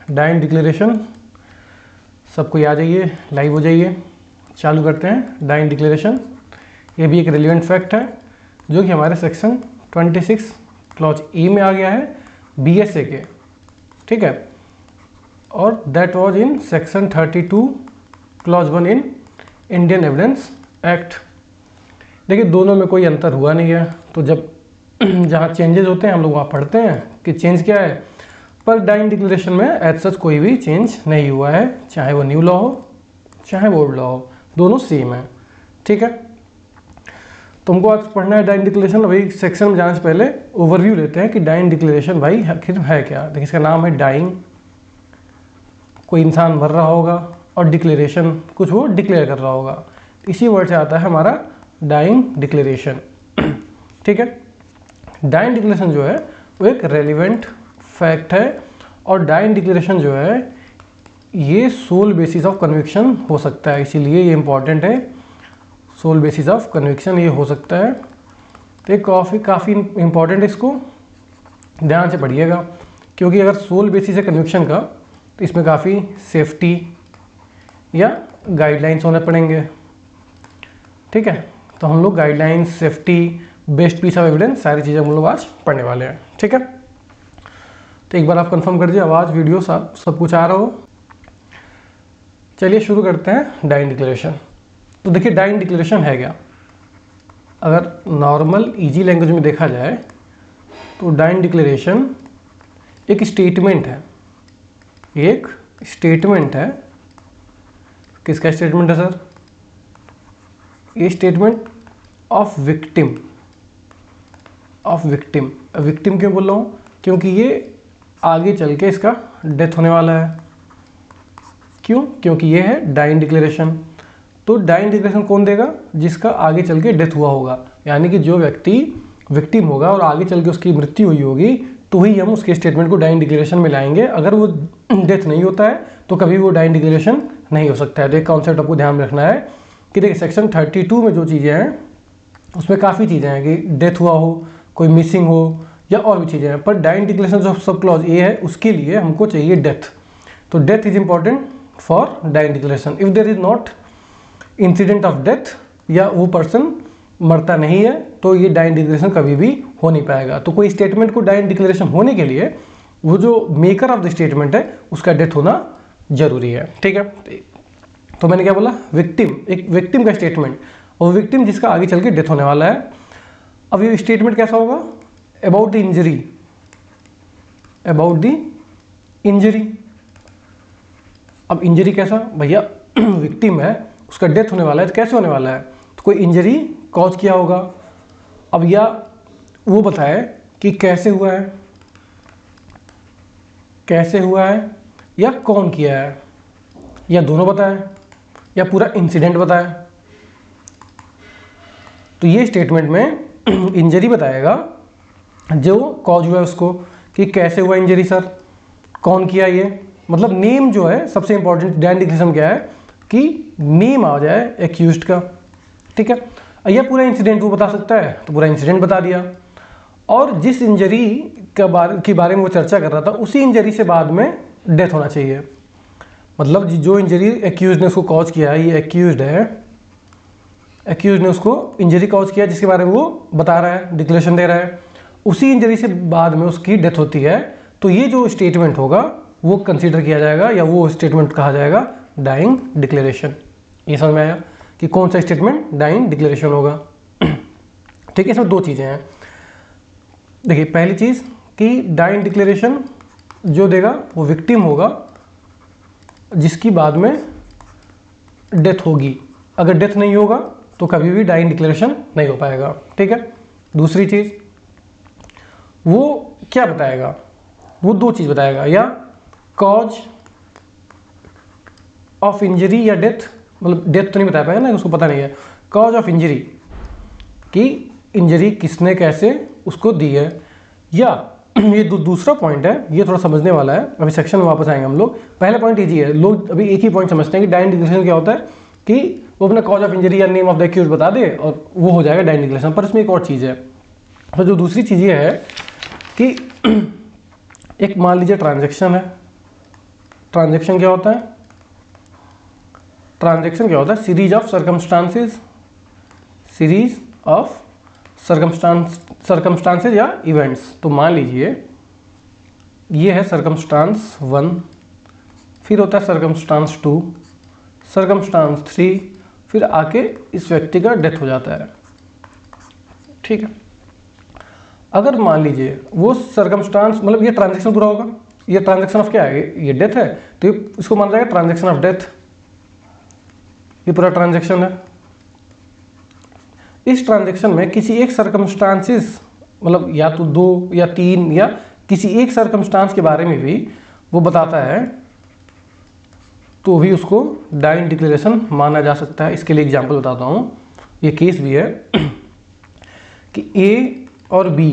Dying declaration, सबको आ जाइए, live हो जाइए, चालू करते हैं डाइंग डिक्लेरेशन। ये भी एक रेलिवेंट फैक्ट है जो कि हमारे सेक्शन 26 क्लॉज ई में आ गया है BSA के, ठीक है, और that was in section 32 clause 1 in Indian evidence act. देखिए दोनों में कोई अंतर हुआ नहीं है, तो जब जहाँ चेंजेस होते हैं हम लोग वहाँ पढ़ते हैं कि चेंज क्या है, पर डाइंग डिक्लेरेशन में एज सच कोई भी चेंज नहीं हुआ है, चाहे वो न्यू लॉ हो चाहे वो ओल्ड लॉ हो, दोनों सेम है, ठीक है। तुमको आज पढ़ना है डाइंग डिक्लेरेशन। अभी सेक्शन में जाने से पहले ओवरव्यू लेते हैं कि डाइंग डिक्लेरेशन भाई आखिर है क्या। देखिए इसका नाम है डाइंग, कोई इंसान मर रहा होगा, और डिक्लेरेशन कुछ वो डिक्लेयर कर रहा होगा, इसी वर्ड से आता है हमारा डाइंग डिक्लेरेशन, ठीक है। डाइंग डिक्लेरेशन जो है वो एक रेलिवेंट फैक्ट है, और डाइंग डिक्लेरेशन जो है ये सोल बेसिस ऑफ कन्विक्शन हो सकता है, इसीलिए ये इंपॉर्टेंट है। सोल बेसिस ऑफ कन्विक्शन ये हो सकता है, तो ये काफ़ी इंपॉर्टेंट है, इसको ध्यान से पढ़िएगा, क्योंकि अगर सोल बेसिस है कन्विक्शन का तो इसमें काफ़ी सेफ्टी या गाइडलाइंस होने पड़ेंगे, ठीक है। तो हम लोग guidelines, safety, best piece of evidence, सारी चीज़ें हम लोग आज पढ़ने वाले हैं, ठीक है। तो एक बार आप कंफर्म कर दीजिए आवाज़, वीडियो सब कुछ आ रहा हो। चलिए शुरू करते हैं डाइंग डिक्लेरेशन। तो देखिए डाइंग डिक्लेरेशन है क्या। अगर नॉर्मल इजी लैंग्वेज में देखा जाए तो डाइंग डिक्लेरेशन एक स्टेटमेंट है, एक स्टेटमेंट है। किसका स्टेटमेंट है सर? ये statement of victim, of victim. Victim क्यों बोल रहा हूँ? क्योंकि ये आगे चल के इसका डेथ होने वाला है। क्यों? क्योंकि ये है डाइंग डिक्लेरेशन। तो डाइंग डिक्लेरेशन कौन देगा? जिसका आगे चल के डेथ हुआ होगा, यानी कि जो व्यक्ति विक्टिम होगा और आगे चल के उसकी मृत्यु हुई होगी, तो ही हम उसके स्टेटमेंट को डाइंग डिक्लेरेशन में लाएंगे। अगर वो डेथ नहीं होता है तो कभी वो डाइंग डिक्लेरेशन नहीं हो सकता है। तो एक कॉन्सेप्ट आपको ध्यान रखना है कि देखिए सेक्शन 32 में जो चीज़ें हैं उसमें काफ़ी चीज़ें हैं कि डेथ हुआ हो, कोई मिसिंग हो, या और भी चीज़ें हैं, पर डाइंग डिक्लेरेशन जो सब क्लॉज ए है उसके लिए हमको चाहिए डेथ। तो death is important for dying declaration. If there is not incident of death, या वो पर्सन मरता नहीं है, तो ये डाइंग डिक्लेरेशन कभी भी हो नहीं पाएगा। तो कोई स्टेटमेंट को डाइंग डिक्लेरेशन होने के लिए वो जो मेकर ऑफ द स्टेटमेंट है उसका डेथ होना जरूरी है, ठीक है। तो मैंने क्या बोला? विक्टिम, एक विक्टिम का स्टेटमेंट, और विक्टिम जिसका आगे चल के डेथ होने वाला है। अब ये स्टेटमेंट कैसा होगा? About the injury, about the injury. अब इंजरी कैसा भैया? विक्टिम है, उसका डेथ होने वाला है, तो कैसे होने वाला है? तो कोई इंजरी कॉज किया होगा। अब या वो बताए कि कैसे हुआ है, कैसे हुआ है, या कौन किया है, या दोनों बताए, या पूरा इंसिडेंट बताए। तो ये स्टेटमेंट में इंजरी बताएगा, जो कॉज हुआ है उसको, कि कैसे हुआ इंजरी सर, कौन किया, ये मतलब नेम जो है सबसे इंपॉर्टेंट डाइंग डिक्लेरेशन क्या है कि नेम आ जाए एक्यूज्ड का, ठीक है। या पूरा इंसिडेंट वो बता सकता है तो पूरा इंसिडेंट बता दिया, और जिस इंजरी के बारे में वो चर्चा कर रहा था उसी इंजरी से बाद में डेथ होना चाहिए। मतलब जो इंजरी एक्यूज्ड ने उसको कॉज किया है, ये एक्यूज्ड है, एक्यूज्ड ने उसको इंजरी कॉज किया जिसके बारे में वो बता रहा है, डिक्लेरेशन दे रहा है, उसी इंजरी से बाद में उसकी डेथ होती है, तो ये जो स्टेटमेंट होगा वो कंसीडर किया जाएगा, या वो स्टेटमेंट कहा जाएगा डाइंग डिक्लेरेशन। ये समझ में आया कि कौन सा स्टेटमेंट डाइंग डिक्लेरेशन होगा, ठीक है। इसमें दो चीज़ें हैं। देखिए पहली चीज़ कि डाइंग डिक्लेरेशन जो देगा वो विक्टिम होगा जिसकी बाद में डेथ होगी। अगर डेथ नहीं होगा तो कभी भी डाइंग डिक्लेरेशन नहीं हो पाएगा, ठीक है। दूसरी चीज़ वो क्या बताएगा? वो दो चीज़ बताएगा, या कॉज ऑफ इंजरी या डेथ, मतलब डेथ तो नहीं बता पाएगा ना, उसको पता नहीं है। कॉज ऑफ इंजरी, कि इंजरी किसने कैसे उसको दी है, या ये दूसरा पॉइंट है, ये थोड़ा समझने वाला है, अभी सेक्शन में वापस आएंगे हम लोग। पहला पॉइंट इजी है, लोग अभी एक ही पॉइंट समझते हैं कि डाइंग डिक्लेरेशन क्या होता है कि वो अपना कॉज ऑफ इंजरी या नेम ऑफ द एक्यूज्ड बता दे और वो हो जाएगा डाइंग डिक्लेरेशन। पर इसमें एक और चीज़ है, तो जो दूसरी चीज़ ये है कि एक मान लीजिए ट्रांजैक्शन है, ट्रांजैक्शन क्या होता है? ट्रांजैक्शन क्या होता है? Series of circumstances, series of circumstances या इवेंट्स। तो मान लीजिए ये है सर्कमस्टांस 1, फिर होता है सर्कमस्टांस 2, सर्कमस्टांस 3, फिर आके इस व्यक्ति का डेथ हो जाता है। ठीक है, अगर मान लीजिए वो सर्कमस्टांस, मतलब ये ट्रांजैक्शन पूरा होगा, ये ट्रांजैक्शन ऑफ क्या है? ये डेथ है, तो इसको माना जाएगा ट्रांजैक्शन ऑफ डेथ। ये पूरा ट्रांजैक्शन है। इस ट्रांजैक्शन में किसी एक सर्कमस्टांसेस, मतलब या तो 2 या 3 या किसी एक सर्कमस्टांस के बारे में भी वो बताता है, तो भी उसको डाइंग डिक्लेरेशन माना जा सकता है। इसके लिए एग्जांपल बताता हूँ। ये केस भी है कि ए और बी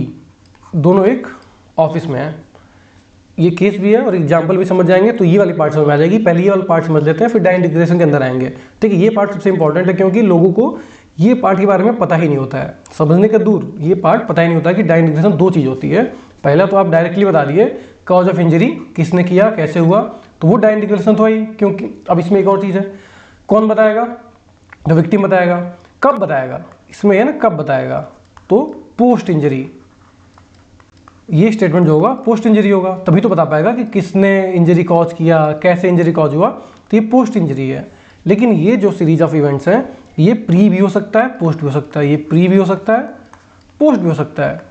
दोनों एक ऑफिस में है। ये केस भी है और एग्जांपल भी समझ जाएंगे तो ये वाली पार्ट समझ में आ जाएगी। पहले ये वाला पार्ट समझ लेते हैं, फिर डाइंग डिक्लेरेशन के अंदर आएंगे। ठीक है, ये पार्ट सबसे इंपॉर्टेंट है क्योंकि लोगों को ये पार्ट के बारे में पता ही नहीं होता है, समझने का दूर, ये पार्ट पता ही नहीं होता है कि डाइंग डिक्लेरेशन 2 चीज़ होती है। पहला तो आप डायरेक्टली बता दिए कॉज ऑफ इंजरी किसने किया, कैसे हुआ, तो वो डाइंग डिक्लेरेशन तो है। क्योंकि अब इसमें एक और चीज़ है, कौन बताएगा? द विक्टिम बताएगा। कब बताएगा? इसमें है ना, कब बताएगा? तो पोस्ट इंजरी, ये स्टेटमेंट जो होगा पोस्ट इंजरी होगा, तभी तो बता पाएगा कि किसने इंजरी कॉज किया, कैसे इंजरी कॉज हुआ, तो ये पोस्ट इंजरी है। लेकिन ये जो सीरीज ऑफ इवेंट्स हैं, ये प्री भी हो सकता है, पोस्ट भी हो सकता है। ये प्री भी हो सकता है, पोस्ट भी हो सकता है।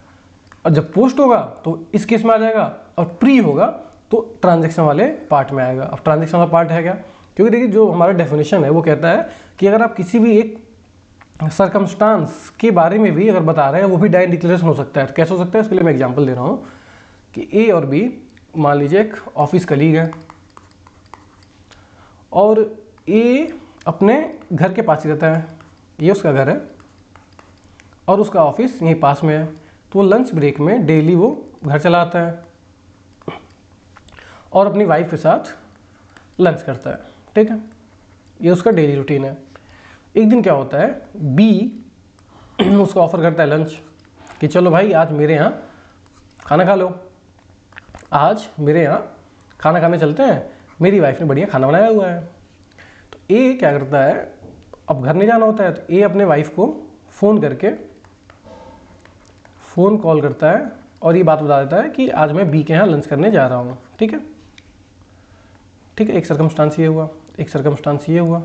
और जब पोस्ट होगा तो इस केस में आ जाएगा, और प्री होगा तो ट्रांजैक्शन वाले पार्ट में आएगा। अब ट्रांजैक्शन वाला पार्ट है क्या? क्योंकि देखिए जो हमारा डेफिनेशन है वो कहता है कि अगर आप किसी भी एक सर्कमस्टांस के बारे में भी अगर बता रहे हैं, वो भी डाइंग डिक्लेरेशन हो सकता है। तो कैसे हो सकता है? इसके लिए मैं एग्जांपल दे रहा हूँ कि ए और बी मान लीजिए एक ऑफिस कलीग है, और ए अपने घर के पास ही रहता है, ये उसका घर है और उसका ऑफिस यहीं पास में है। तो वो लंच ब्रेक में डेली वो घर चला आता है और अपनी वाइफ के साथ लंच करता है। ठीक है, ये उसका डेली रूटीन है। एक दिन क्या होता है, बी उसको ऑफर करता है लंच कि चलो भाई आज मेरे यहाँ खाना खा लो, आज मेरे यहाँ खाना खाने चलते हैं, मेरी वाइफ ने बढ़िया खाना बनाया हुआ है। तो ए क्या करता है, अब घर नहीं जाना होता है, तो ए अपने वाइफ को फ़ोन करके फ़ोन कॉल करता है और ये बात बता देता है कि आज मैं बी के यहाँ लंच करने जा रहा हूँ। ठीक है, ठीक है, एक सर्कमस्टांस ये हुआ, एक सर्कमस्टांस ये हुआ।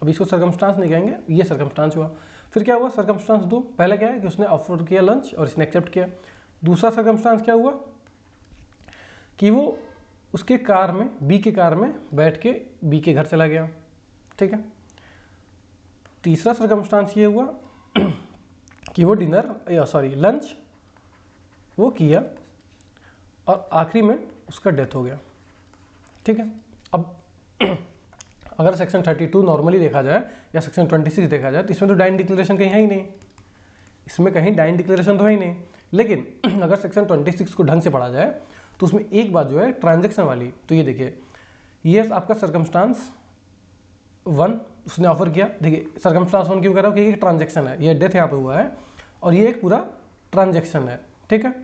अब इसको सर्कमस्टांस नहीं कहेंगे, ये सर्कमस्टांस हुआ। फिर क्या हुआ? सर्कमस्टांस 2, पहला क्या है कि उसने ऑफर किया लंच और इसने एक्सेप्ट किया। दूसरा सर्कमस्टांस क्या हुआ कि वो उसके कार में, बी के कार में बैठ के बी के घर चला गया। ठीक है, तीसरा सर्कमस्टांस ये हुआ कि वो लंच वो किया और आखिरी में उसका डेथ हो गया। ठीक है, अब अगर सेक्शन 32 नॉर्मली देखा जाए या सेक्शन 26 देखा जाए तो इसमें तो डाइंग डिक्लेरेशन कहीं है ही नहीं, इसमें कहीं डाइंग डिक्लेरेशन तो है ही नहीं। लेकिन अगर सेक्शन 26 को ढंग से पढ़ा जाए तो उसमें एक बात जो है ट्रांजैक्शन वाली, तो ये देखिए, ये आपका सर्कमस्टांस 1 उसने ऑफर किया। देखिए सर्कमस्टांस 1 क्यों कह रहा हूँ कि ये ट्रांजैक्शन है, ये डेथ यहाँ पे हुआ है और ये एक पूरा ट्रांजैक्शन है। ठीक है,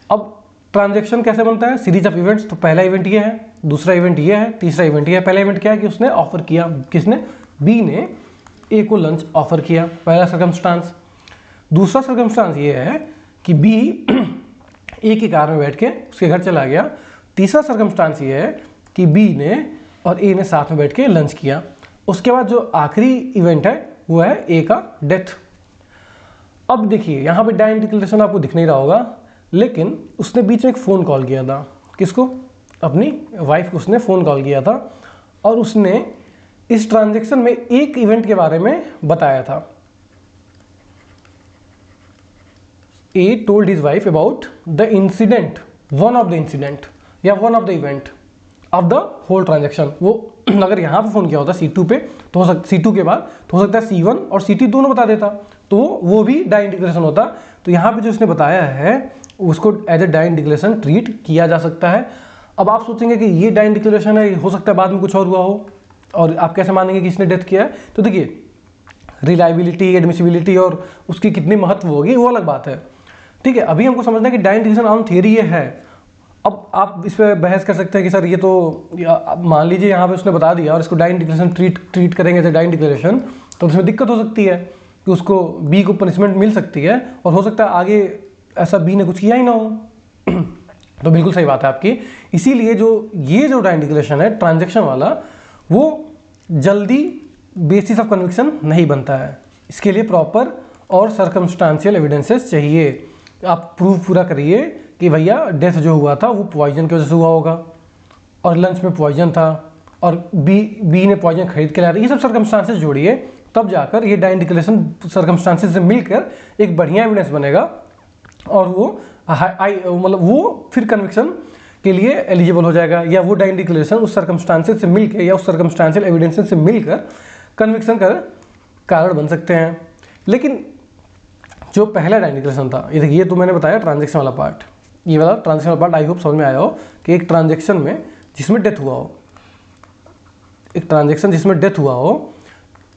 अब ट्रांजैक्शन कैसे बनता है? Series of events. तो पहला इवेंट ये है, दूसरा इवेंट ये है, तीसरा इवेंट ये है। पहला इवेंट क्या है कि उसने ऑफर किया, किसने? बी ने ए को लंच ऑफर किया, पहला सर्कमस्टांस। दूसरा सर्कमस्टांस ये है कि बी ए की कार में बैठ के उसके घर चला गया। तीसरा सर्कमस्टांस ये है कि बी ने और ए ने साथ में बैठ के लंच किया। उसके बाद जो आखिरी इवेंट है वो है ए का डेथ। अब देखिए यहाँ पे डाइंग डिक्लेरेशन आपको दिख नहीं रहा होगा, लेकिन उसने बीच में एक फ़ोन कॉल किया था। किसको? अपनी वाइफ को उसने फ़ोन कॉल किया था और उसने इस ट्रांजैक्शन में एक इवेंट के बारे में बताया था। He told his wife about the incident, one of the incident या one of the event of the whole transaction. वो अगर यहाँ पे फ़ोन किया होता C2 पे तो हो सकता, C2 के बाद तो हो सकता है C1 और C2 दोनों बता देता, तो वो भी डाइंग डिक्लेरेशन होता। तो यहाँ पे जो उसने बताया है उसको as a dying declaration treat किया जा सकता है। अब आप सोचेंगे कि ये डाइंग डिक्लेरेशन है, हो सकता है बाद में कुछ और हुआ हो, और आप कैसे मानेंगे कि इसने डेथ किया है? तो देखिए रिलायबिलिटी, एडमिसिबिलिटी और उसकी कितनी महत्व होगी वो अलग बात है। ठीक है, अभी हमको समझना है कि डाइंग डिक्लेरेशन ऑन थियरी ये है, अब आप इस पर बहस कर सकते हैं कि सर ये तो मान लीजिए यहाँ पे उसने बता दिया और इसको डाइंग डिक्लेरेशन ट्रीट करेंगे एज डाइंग डिक्लेरेशन, तो उसमें दिक्कत हो सकती है कि उसको बी को पनिशमेंट मिल सकती है और हो सकता है आगे ऐसा बी ने कुछ किया ही ना हो। तो बिल्कुल सही बात है आपकी। इसीलिए ये जो डाइंग डिक्लेरेशन है ट्रांजैक्शन वाला, वो जल्दी बेसिस ऑफ कन्विक्शन नहीं बनता है। इसके लिए प्रॉपर और सर्कमस्टांशियल एविडेंसेस चाहिए। आप प्रूफ पूरा करिए कि भैया डेथ जो हुआ था वो पॉइजन की वजह से हुआ होगा और लंच में पॉइजन था और बी ने पॉइजन खरीद के लाया था। ये सब सर्कमस्टांसेस जोड़िए, तब जाकर ये डाइंग डिक्लेरेशन सर्कमस्टांसेस से मिलकर एक बढ़िया एविडेंस बनेगा और वो मतलब वो फिर कन्विक्शन के लिए एलिजिबल हो जाएगा, या वो डाइंग डिक्लेरेशन उस सर्कमस्टांसेस से मिलकर या उस सर्कमस्टांशियल एविडेंसेस से मिलकर कन्विक्शन का कारण बन सकते हैं। लेकिन जो पहला डाइंग डिक्लेरेशन था, ये तो मैंने बताया ट्रांजैक्शन वाला पार्ट, ये वाला ट्रांजैक्शन वाला पार्ट आई होप समझ में आया हो कि एक ट्रांजैक्शन में जिसमें डेथ हुआ हो, एक ट्रांजैक्शन जिसमें डेथ हुआ हो,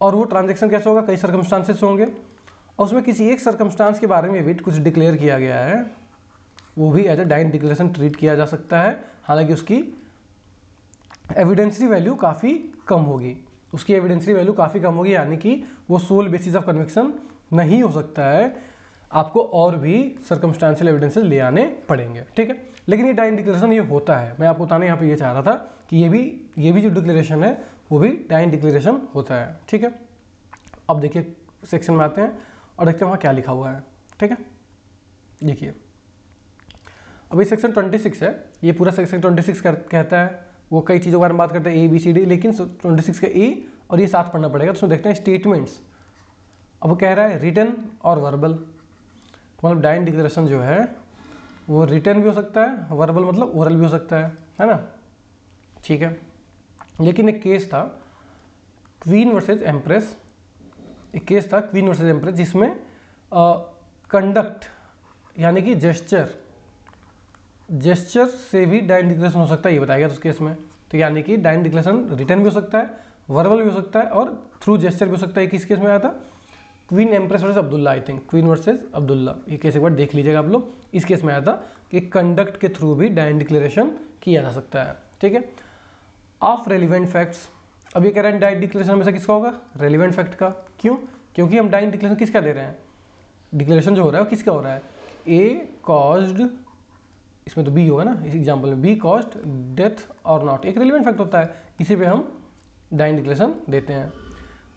और वो ट्रांजैक्शन कैसे होगा, कई सर्कमस्टांसेस होंगे और उसमें किसी एक सर्कमस्टांस के बारे में भी कुछ डिक्लेयर किया गया है, वो भी as a dying declaration treat किया जा सकता है। हालांकि उसकी एविडेंसरी वैल्यू काफ़ी कम होगी, उसकी एविडेंसरी वैल्यू काफ़ी कम होगी, यानी कि वो सोल बेसिस ऑफ कन्विक्शन नहीं हो सकता है, आपको और भी सर्कमस्टांशियल एविडेंसेस ले आने पड़ेंगे, ठीक है। लेकिन ये डाइंग डिक्लेरेशन ये होता है, मैं आपको बताने यहाँ पे ये चाह रहा था कि ये भी जो डिक्लेरेशन है वो भी डाइंग डिक्लेरेशन होता है, ठीक है। अब देखिए सेक्शन में आते हैं और देखते हैं वहाँ क्या लिखा हुआ है, ठीक है। देखिए अभी सेक्शन 26 है, ये पूरा सेक्शन 26 कहता है, वो कई चीज़ों के बारे में बात करते हैं ABCD, लेकिन 26 का ए और ये साथ पढ़ना पड़ेगा। तो उसमें देखते हैं स्टेटमेंट्स। अब वो कह रहा है रिटन और वर्बल, मतलब डाइंग डिक्लेरेशन जो है वो रिटन भी हो सकता है, वर्बल मतलब ओरल भी हो सकता है ना, ठीक है। लेकिन एक केस था क्वीन वर्सेस एम्प्रेस, एक केस था क्वीन वर्सेस एम्प्रेस जिसमें कंडक्ट यानी कि जेस्चर से भी डाइंग डिक्लेरेशन हो सकता है, ये बताया गया उस केस में। तो यानी कि डाइंग डिक्लेरेशन रिटन भी हो सकता है, वर्बल भी हो सकता है और थ्रू जेस्चर भी हो सकता है। किस केस में आया था, queen empress versus Abdullah, I think queen versus Abdullah, ये केस एक बार देख लीजिएगा आप लोग। इस केस में आया था कि कंडक्ट के थ्रू भी डाइंग डिक्लेरेशन किया जा सकता है, ठीक है। ऑफ रेलिवेंट फैक्ट्स, अब ये कह रहे हैं डाइंग डिक्लेरेशन हमेशा किसका होगा, रेलिवेंट फैक्ट का। क्यों, क्योंकि हम डाइंग डिक्लेरेशन किसका दे रहे हैं, डिक्लेरेशन जो हो रहा है वो किसका हो रहा है, ए कॉज्ड, इसमें तो बी होगा ना इस एग्जाम्पल में, बी कॉज्ड डेथ और नॉट, एक रेलिवेंट फैक्ट होता है, इसी पे हम डाइंग डिक्लेरेशन देते हैं।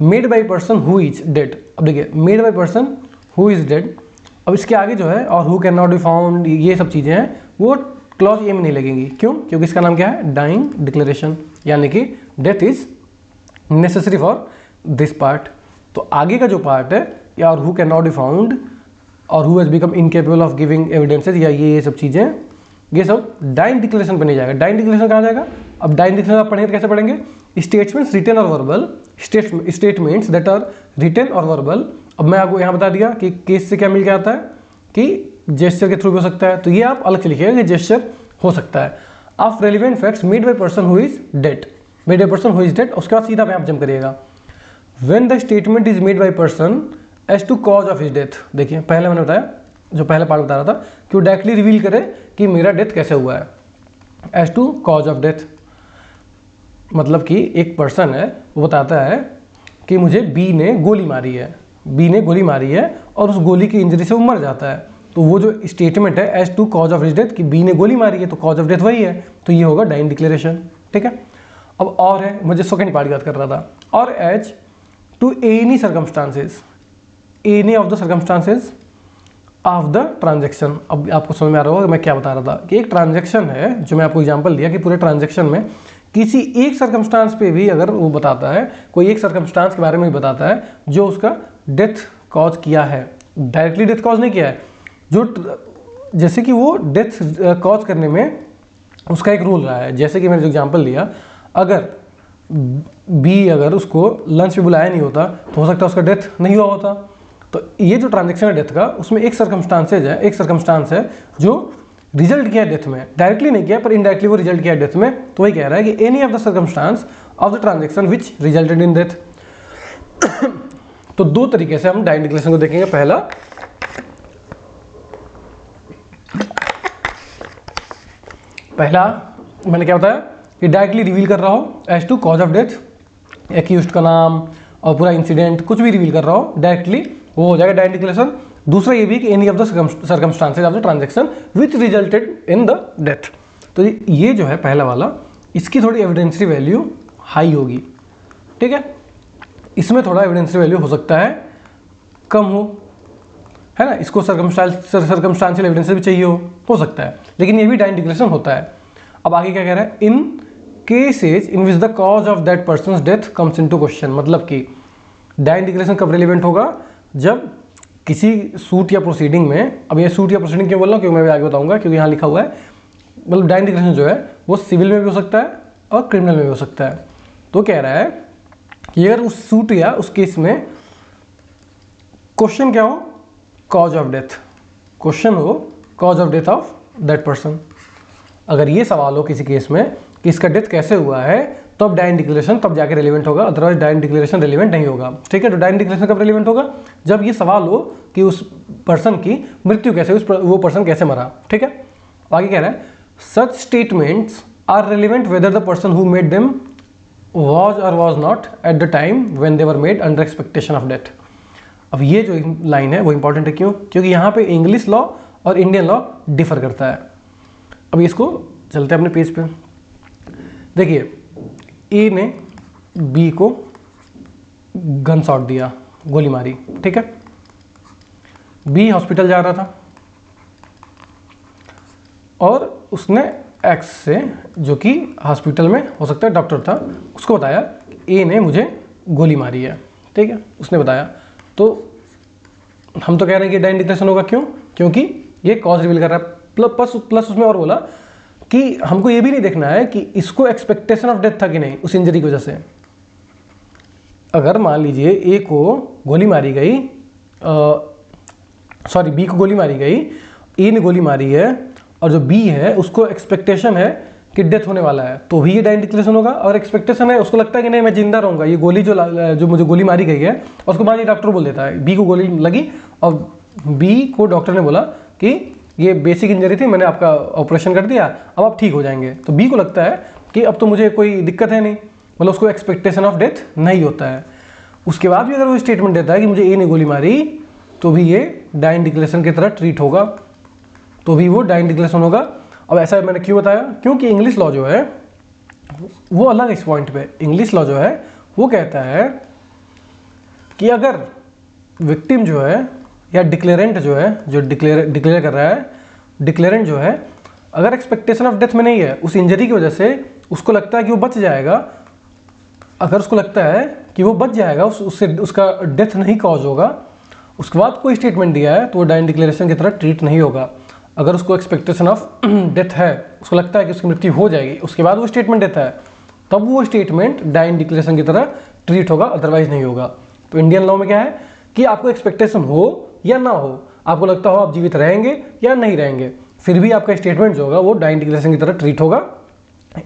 Made by person who is dead, अब देखिए made by person who is dead, अब इसके आगे जो है और who can not be found, ये सब चीज़ें हैं वो क्लॉज ए में नहीं लगेंगी। क्यों, क्योंकि इसका नाम क्या है, डाइंग डिक्लेरेशन, यानी कि death is necessary for this part. तो आगे का जो पार्ट है या और who can not be found और who has become incapable of giving evidences या ये सब चीज़ें, ये सब डाइंग डिक्लेरेशन पे नहीं जाएगा। डाइंग डिक्लेरेशन कहाँ जाएगा, अब डाइंग डिक्लेरेशन आप पढ़ेंगे तो कैसे पढ़ेंगे, स्टेटमेंट्स रिटन और verbal, statements that are written और वर्बल। अब मैं आपको यहाँ बता दिया कि केस से क्या मिल के आता है कि जेस्चर के थ्रू भी हो सकता है, तो ये आप अलग से लिखिएगा कि जेस्चर हो सकता है। Of relevant facts made by person who is dead, made by person who is dead, उसके बाद सीधा आप जंप करिएगा। When the statement is made by person as to cause of his death, देखिए पहले मैंने बताया, जो पहले पार्ट बता रहा था कि वो डायरेक्टली रिवील करे कि मेरा डेथ कैसे हुआ है, as to cause of death, मतलब कि एक पर्सन है वो बताता है कि मुझे बी ने गोली मारी है, बी ने गोली मारी है और उस गोली की इंजरी से वो मर जाता है, तो वो जो स्टेटमेंट है as to cause of his death कि बी ने गोली मारी है तो कॉज ऑफ डेथ वही है, तो ये होगा डाइंग डिक्लेरेशन, ठीक है। अब और है, मुझे सेकंड पार्ट याद कर रहा था, और as to any circumstances, any of the circumstances of the transaction. अब आपको समझ में आ रहा होगा मैं क्या बता रहा था कि एक ट्रांजेक्शन है, जो मैं आपको एग्जांपल दिया कि पूरे ट्रांजेक्शन में किसी एक सर्कमस्टांस पे भी अगर वो बताता है, कोई एक सर्कमस्टांस के बारे में भी बताता है जो उसका डेथ कॉज किया है, डायरेक्टली डेथ कॉज नहीं किया है, जो जैसे कि वो डेथ कॉज करने में उसका एक रूल रहा है। जैसे कि मैंने जो एग्जांपल लिया, अगर बी अगर उसको लंच पे बुलाया नहीं होता तो हो सकता है उसका डेथ नहीं हुआ होता। तो ये जो ट्रांजेक्शन है डेथ का, उसमें एक सर्कमस्टांस है जो रिजल्ट किया डेथ में, डायरेक्टली नहीं किया पर इनडायरेक्टली वो रिजल्ट किया डेथ में, तो वही कह रहा है कि any of the circumstance of the transaction which resulted in death. तो दो तरीके से हम डाइंग डिक्लेरेशन को देखेंगे। पहला, पहला मैंने क्या बताया कि डायरेक्टली रिवील कर रहा हो as to cause of death, accused का नाम और पूरा इंसिडेंट कुछ भी रिवील कर रहा हो डायरेक्टली, वो हो जाएगा डायरेक्ट डिक्लेरेशन। दूसरा ये भी कि any of the circumstances of the transaction which resulted in the death. तो ये जो है पहला वाला, इसकी थोड़ी एविडेंसरी वैल्यू हाई होगी, ठीक है। इसमें थोड़ा एविडेंसरी वैल्यू हो सकता है कम हो, है ना, इसको सर्कमस्टांशियल एविडेंस भी चाहिए हो सकता है, लेकिन ये भी डायरेक्ट डिक्लेरेशन होता है। अब आगे क्या कह रहा है, in cases in which the cause of that person's death comes into question. मतलब कि डायरेक्ट डिक्लेरेशन कब रिलेवेंट होगा, जब किसी सूट या प्रोसीडिंग में, अब ये सूट या प्रोसीडिंग क्यों बोल रहा हूँ, क्योंकि मैं भी आगे बताऊंगा, क्योंकि यहाँ लिखा हुआ है, मतलब डायरेक्ट डिक्लेरेशन जो है वो सिविल में भी हो सकता है और क्रिमिनल में भी हो सकता है। तो कह रहा है कि अगर उस सूट या उस केस में क्वेश्चन क्या हो, कॉज ऑफ डेथ, क्वेश्चन हो cause of death of that person, अगर ये सवाल हो किसी केस में कि इसका डेथ कैसे हुआ है, तो अब डायरेक्ट डिक्लेरेशन तब जाके रेलिवेंट होगा, अदरवाइज डायरेक्ट डिक्लेरेशन रेलिवेंट नहीं होगा, ठीक है। तो डायरेक्ट डिक्लेरेशन कब रेलिवेंट होगा, जब ये सवाल हो कि उस पर्सन की मृत्यु कैसे, वो पर्सन कैसे मरा, ठीक है। आगे कह रहा है such statements are relevant whether the person who made them was or was not at the time when they were made under expectation of death। अब ये जो लाइन है वो इंपॉर्टेंट है, क्यों, क्योंकि यहाँ पे इंग्लिश लॉ और इंडियन लॉ डिफर करता है। अब इसको चलते हैं अपने पेज पे, देखिए ए ने बी को गन शॉट दिया, गोली मारी, ठीक है। बी हॉस्पिटल जा रहा था और उसने एक्स से, जो कि हॉस्पिटल में हो सकता है डॉक्टर था, उसको बताया ए ने मुझे गोली मारी है, ठीक है, उसने बताया। तो हम तो कह रहे हैं कि डायरेक्ट डिक्लेरेशन होगा, क्यों, क्योंकि ये कॉज रिवील कर रहा है। प्लस उसमें और बोला कि हमको ये भी नहीं देखना है कि इसको एक्सपेक्टेशन ऑफ डेथ था कि नहीं उस इंजरी की वजह से। अगर मान लीजिए ए को गोली मारी गई, सॉरी बी को गोली मारी गई, ए ने गोली मारी है और जो बी है उसको एक्सपेक्टेशन है कि डेथ होने वाला है, तो भी ये डायरेक्ट डिक्लेरेशन होगा। और एक्सपेक्टेशन है, उसको लगता है कि नहीं मैं जिंदा रहूंगा, ये गोली जो मुझे गोली मारी गई है, और उसको बाद ये डॉक्टर बोल देता है बी को गोली लगी और बी को डॉक्टर ने बोला कि ये बेसिक इंजरी थी, मैंने आपका ऑपरेशन कर दिया, अब आप ठीक हो जाएंगे। तो बी को लगता है कि अब तो मुझे कोई दिक्कत है नहीं, मतलब उसको एक्सपेक्टेशन ऑफ डेथ नहीं होता है। उसके बाद भी अगर वो स्टेटमेंट देता है कि मुझे ए ने गोली मारी, तो भी ये डायरेक्ट डिक्लेरेशन की तरह ट्रीट होगा, तो भी वो डायरेक्ट डिक्लेरेशन होगा। अब ऐसा मैंने क्यों बताया, क्योंकि इंग्लिश लॉ जो है वो अलग इस पॉइंट पे, इंग्लिश लॉ जो है वो कहता है कि अगर विक्टिम जो है या डिक्लेरेंट जो है, जो डिक्लेयर कर रहा है, डिक्लेरेंट जो है, अगर एक्सपेक्टेशन ऑफ डेथ में नहीं है, उस इंजरी की वजह से उसको लगता है कि वो बच जाएगा, अगर उसको लगता है कि वो बच जाएगा, उससे उसका डेथ नहीं कॉज होगा, उसके बाद कोई स्टेटमेंट दिया है, तो वो डायरेक्ट डिक्लेरेशन की तरह ट्रीट नहीं होगा। अगर उसको एक्सपेक्टेशन ऑफ डेथ है, उसको लगता है कि उसकी मृत्यु हो जाएगी, उसके बाद वो स्टेटमेंट देता है, तब वो स्टेटमेंट डायरेक्ट डिक्लेरेशन की तरह ट्रीट होगा, अदरवाइज नहीं होगा। तो इंडियन लॉ में क्या है कि आपको एक्सपेक्टेशन हो या ना हो, आपको लगता हो आप जीवित रहेंगे या नहीं रहेंगे, फिर भी आपका स्टेटमेंट जो होगा वो डायरेक्ट डिक्लेरेशन की तरह ट्रीट होगा।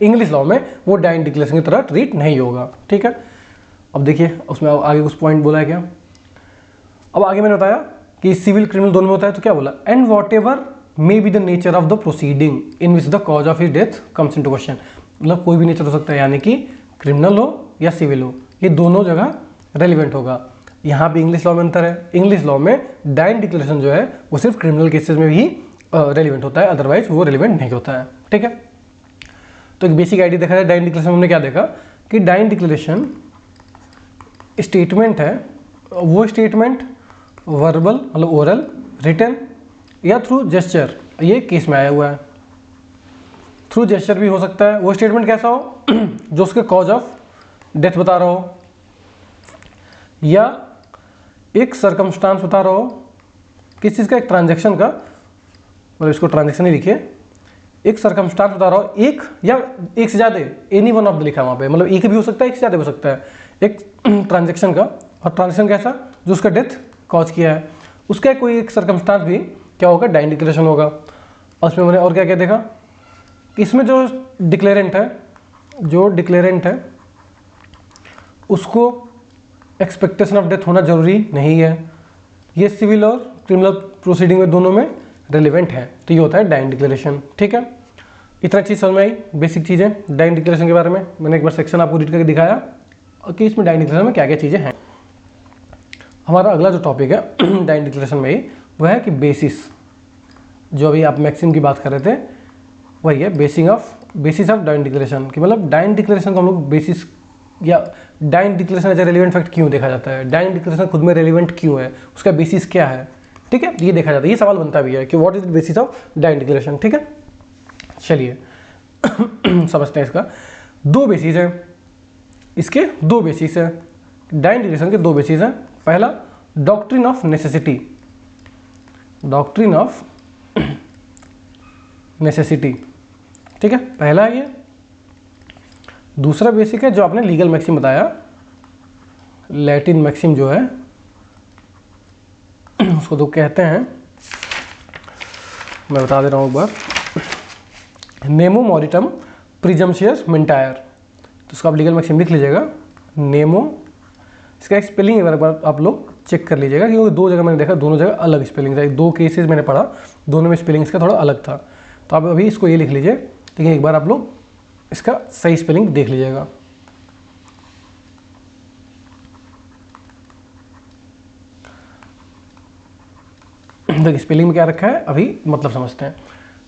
इंग्लिश लॉ में वो डायरेक्ट डिक्लेरेशन की तरह ट्रीट नहीं होगा, ठीक है। अब देखिए उसमें आगे कुछ पॉइंट बोला है क्या। अब आगे मैंने बताया कि सिविल क्रिमिनल दोनों में होता है, तो क्या बोला, and what ever may be the nature of the proceeding in which the cause of his death comes into question. मतलब कोई भी नेचर हो सकता है, यानी कि क्रिमिनल हो या सिविल हो, ये दोनों जगह रेलिवेंट होगा। यहाँ पे इंग्लिश लॉ में अंतर है, इंग्लिश लॉ में डायरेक्ट डिक्लेरेशन जो है वो सिर्फ क्रिमिनल केसेस में ही रेलिवेंट होता है, अदरवाइज वो रेलिवेंट नहीं होता है, ठीक है। तो एक बेसिक आइडिया देखा जाए डायरेक्ट डिक्लेरेशन में, हमने क्या देखा कि डायरेक्ट डिक्लेरेशन स्टेटमेंट है, वो स्टेटमेंट वर्बल मतलब ओरल, रिटन या थ्रू जेस्चर, ये केस में आया हुआ है। थ्रू जेस्चर भी हो सकता है। वो स्टेटमेंट कैसा हो जो उसके कॉज ऑफ डेथ बता रहा हो, या एक सर्कमस्टांस बता रहा हो किस चीज़ का, एक ट्रांजैक्शन का, मतलब इसको ट्रांजैक्शन ही लिखिए, एक सर्कमस्टांस बता रहा हो, एक या एक से ज़्यादा, एनी वन ऑफ द लिखा वहाँ पे, मतलब एक भी हो सकता है, एक से ज़्यादा हो सकता है, एक ट्रांजैक्शन का। और ट्रांजैक्शन कैसा, जो उसका डेथ कॉज किया है, उसका कोई एक सर्कमस्टांस भी क्या होगा, डायरेक्ट डिक्लेरेशन होगा। और उसमें मैंने और क्या क्या देखा, इसमें जो डिक्लेरेंट है उसको एक्सपेक्टेशन ऑफ डेथ होना जरूरी नहीं है, ये सिविल और क्रिमिनल प्रोसीडिंग में दोनों में रेलिवेंट है, तो ये होता है डायरेक्ट डिक्लेरेशन, ठीक है। इतना चीज़ समझ में आई, बेसिक चीज़ें डाइंग डिक्लेरेशन के बारे में। मैंने एक बार सेक्शन आपको रीड करके दिखाया और कि इसमें डाइंग डिक्लेरेशन में क्या क्या चीज़ें हैं। हमारा अगला जो टॉपिक है डाइंग डिक्लेरेशन में ही वह है कि बेसिस, जो अभी आप मैक्सिम की बात कर रहे थे वही है बेसिस ऑफ डाइंग डिक्लेरेशन। कि मतलब डाइंग डिक्लेरेशन को हम लोग बेसिस या dying declaration as a relevant fact क्यों देखा जाता है, डाइंग डिक्लेरेशन खुद में रेलिवेंट क्यों है, उसका बेसिस क्या है, ठीक है, ये देखा जाता है। ये सवाल बनता भी है कि what is the basis of dying declaration, ठीक है। चलिए समझते हैं इसका। दो बेसिस है, इसके दो बेसिस है, डाइंग डिक्लेरेशन के दो बेसिस हैं। पहला doctrine of necessity, doctrine of necessity, ठीक है, पहला है ये। दूसरा बेसिक है जो आपने लीगल मैक्सिम बताया, लैटिन मैक्सिम जो है उसको तो कहते हैं, मैं बता दे रहा हूँ एक बार, नेमो मॉरिटम प्रिजम्पशियस मेंटायर। तो उसको आप लीगल मैक्सिम लिख लीजिएगा, नेमो। इसका एक स्पेलिंग एक बार आप लोग चेक कर लीजिएगा, क्योंकि दो जगह मैंने देखा, दोनों जगह अलग स्पेलिंग था। दो केसेस मैंने पढ़ा, दोनों में स्पेलिंग इसका थोड़ा अलग था। तो आप अभी इसको ये लिख लीजिए, ठीक है, एक बार आप लोग इसका सही स्पेलिंग देख लीजिएगा। देखिए स्पेलिंग में क्या रखा है, अभी मतलब समझते हैं।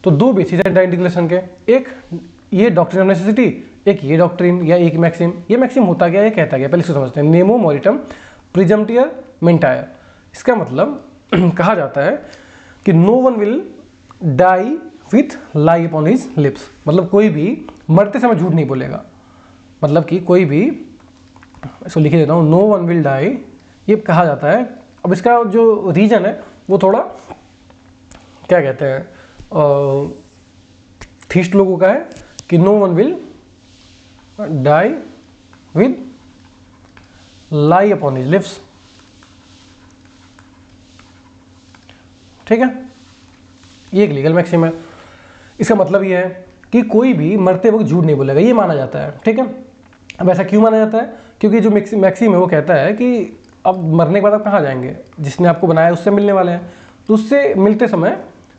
तो दो बेसिस है डाइंग डिक्लेरेशन के, एक ये डॉक्ट्रिन ऑफ नेसेसिटी, एक ये डॉक्ट्रिन या एक मैक्सिम। ये मैक्सिम होता क्या, ये कहता क्या, पहले इसको समझते हैं। नेमो मॉरिटम प्रिजम्पटियर मेंटायर, इसका मतलब कहा जाता है कि no one will die with lie upon his lips. मतलब कोई भी मरते समय झूठ नहीं बोलेगा, मतलब कि कोई भी, इसको लिख देता हूँ, नो वन विल डाई, ये कहा जाता है। अब इसका जो रीजन है वो थोड़ा क्या कहते हैं, थीस्ट लोगों का है कि no one will die with lie upon his lips, ठीक है, ये एक लीगल मैक्सिम है। इसका मतलब ये है कि कोई भी मरते वक्त झूठ नहीं बोलेगा, ये माना जाता है, ठीक है। अब ऐसा क्यों माना जाता है, क्योंकि जो मैक्सिम है वो कहता है कि अब मरने के बाद आप कहाँ जाएंगे, जिसने आपको बनाया उससे मिलने वाले हैं, तो उससे मिलते समय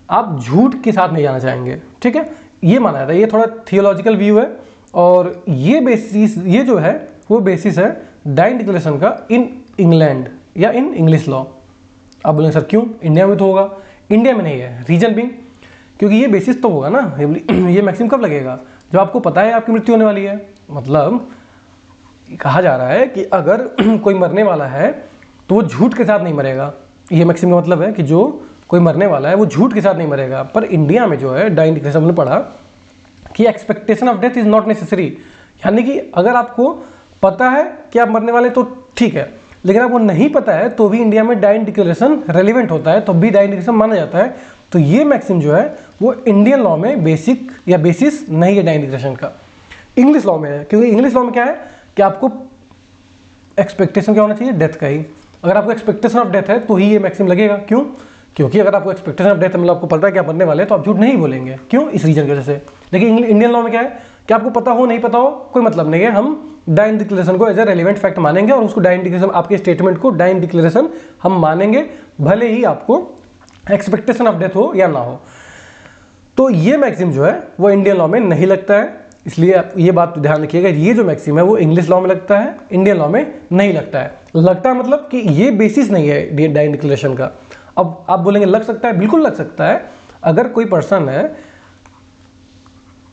आप झूठ के साथ नहीं जाना चाहेंगे, ठीक है, ये माना जाता है। ये थोड़ा थियोलॉजिकल व्यू है, और ये बेसिस, ये जो है वो बेसिस है डाइंग डिक्लेरेशन का इन इंग्लैंड या इन इंग्लिश लॉ। आप बोलेंगे सर क्यों, इंडिया में तो होगा, इंडिया में नहीं है। रीजन बिंग, क्योंकि ये बेसिस तो होगा ना, ये मैक्सिम कब लगेगा, जब आपको पता है आपकी मृत्यु होने वाली है। मतलब कहा जा रहा है कि अगर कोई मरने वाला है तो वो झूठ के साथ नहीं मरेगा। ये मैक्सिम का मतलब है कि जो कोई मरने वाला है वो झूठ के साथ नहीं मरेगा। पर इंडिया में जो है डाइंग डिक्लेरेशन हमने पढ़ा कि expectation of death is not necessary, यानी कि अगर आपको पता है कि आप मरने वाले तो ठीक है, लेकिन आपको नहीं पता है तो भी इंडिया में डाइंग डिक्लेरेशन रेलिवेंट होता है, तो भी डाइंग डिक्लेरेशन माना जाता है। तो ये मैक्सिम जो है वो इंडियन लॉ में बेसिक या बेसिस नहीं है डाइंग डिक्लेरेशन का, इंग्लिश लॉ में है। क्योंकि इंग्लिश लॉ में क्या है कि आपको एक्सपेक्टेशन क्या होना चाहिए, डेथ का ही। अगर आपको एक्सपेक्टेशन ऑफ डेथ है तो ही ये मैक्सिम लगेगा। क्यों, क्योंकि अगर आपको एक्सपेक्टेशन ऑफ डेथ है, मतलब आपको पता है कि आप मरने वाले हैं, तो आप झूठ नहीं बोलेंगे। क्यों, इस रीजन की वजह से। लेकिन इंडियन लॉ में क्या है कि आपको पता हो नहीं पता हो कोई मतलब नहीं है, हम डाइंग डिक्लेरेशन को एज ए रेलिवेंट फैक्ट मानेंगे, और उसको डाइंग डिक्लेरेशन, आपके स्टेटमेंट को डाइंग डिक्लेरेशन हम मानेंगे, भले ही आपको एक्सपेक्टेशन ऑफ डेथ हो या ना हो। तो ये मैक्सिम जो है वो इंडियन लॉ में नहीं लगता है, इसलिए आप ये बात ध्यान रखिएगा। ये जो मैक्सिम है वो इंग्लिश लॉ में लगता है, इंडियन लॉ में नहीं लगता है। लगता है मतलब कि ये बेसिस नहीं है डाइंग डिक्लेरेशन का। अब आप बोलेंगे लग सकता है, बिल्कुल लग सकता है। अगर कोई पर्सन है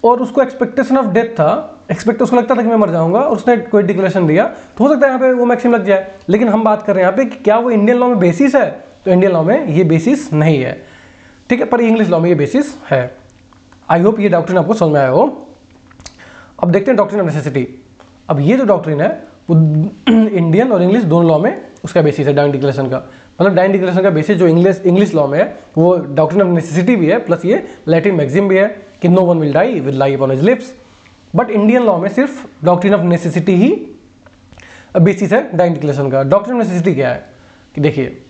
और उसको एक्सपेक्टेशन ऑफ डेथ था, उसको लगता था कि मैं मर जाऊंगा, और उसने कोई डिक्लेरेशन दिया, तो हो सकता है यहाँ पे वो मैक्सिम लग जाए। लेकिन हम बात कर रहे हैं यहाँ पे कि क्या वो इंडियन लॉ में बेसिस है, तो इंडियन लॉ में ये बेसिस नहीं है, ठीक है, पर इंग्लिश लॉ में ये बेसिस है। आई होप ये डॉक्ट्रिन आपको समझ में आया हो। अब देखते हैं डॉक्ट्रिन ऑफ नेसेसिटी। अब ये जो डॉक्ट्रिन है वो इंडियन और इंग्लिश दोनों लॉ में उसका बेसिस है डाइंग डिक्लेरेशन का। मतलब डाइंग डिक्लेरेशन का बेसिस जो इंग्लिश लॉ में है वो डॉक्ट्रिन ऑफ नेसेसिटी भी है, प्लस ये लैटिन मैक्सिम भी है कि no one will die with lie upon his lips. But Indian law में सिर्फ डॉक्ट्रिन ऑफ नेसेसिटी ही बेसिस है डाइंग डिक्लेरेशन का। डॉक्ट्रिन ऑफ नेसेसिटी क्या है कि देखिए,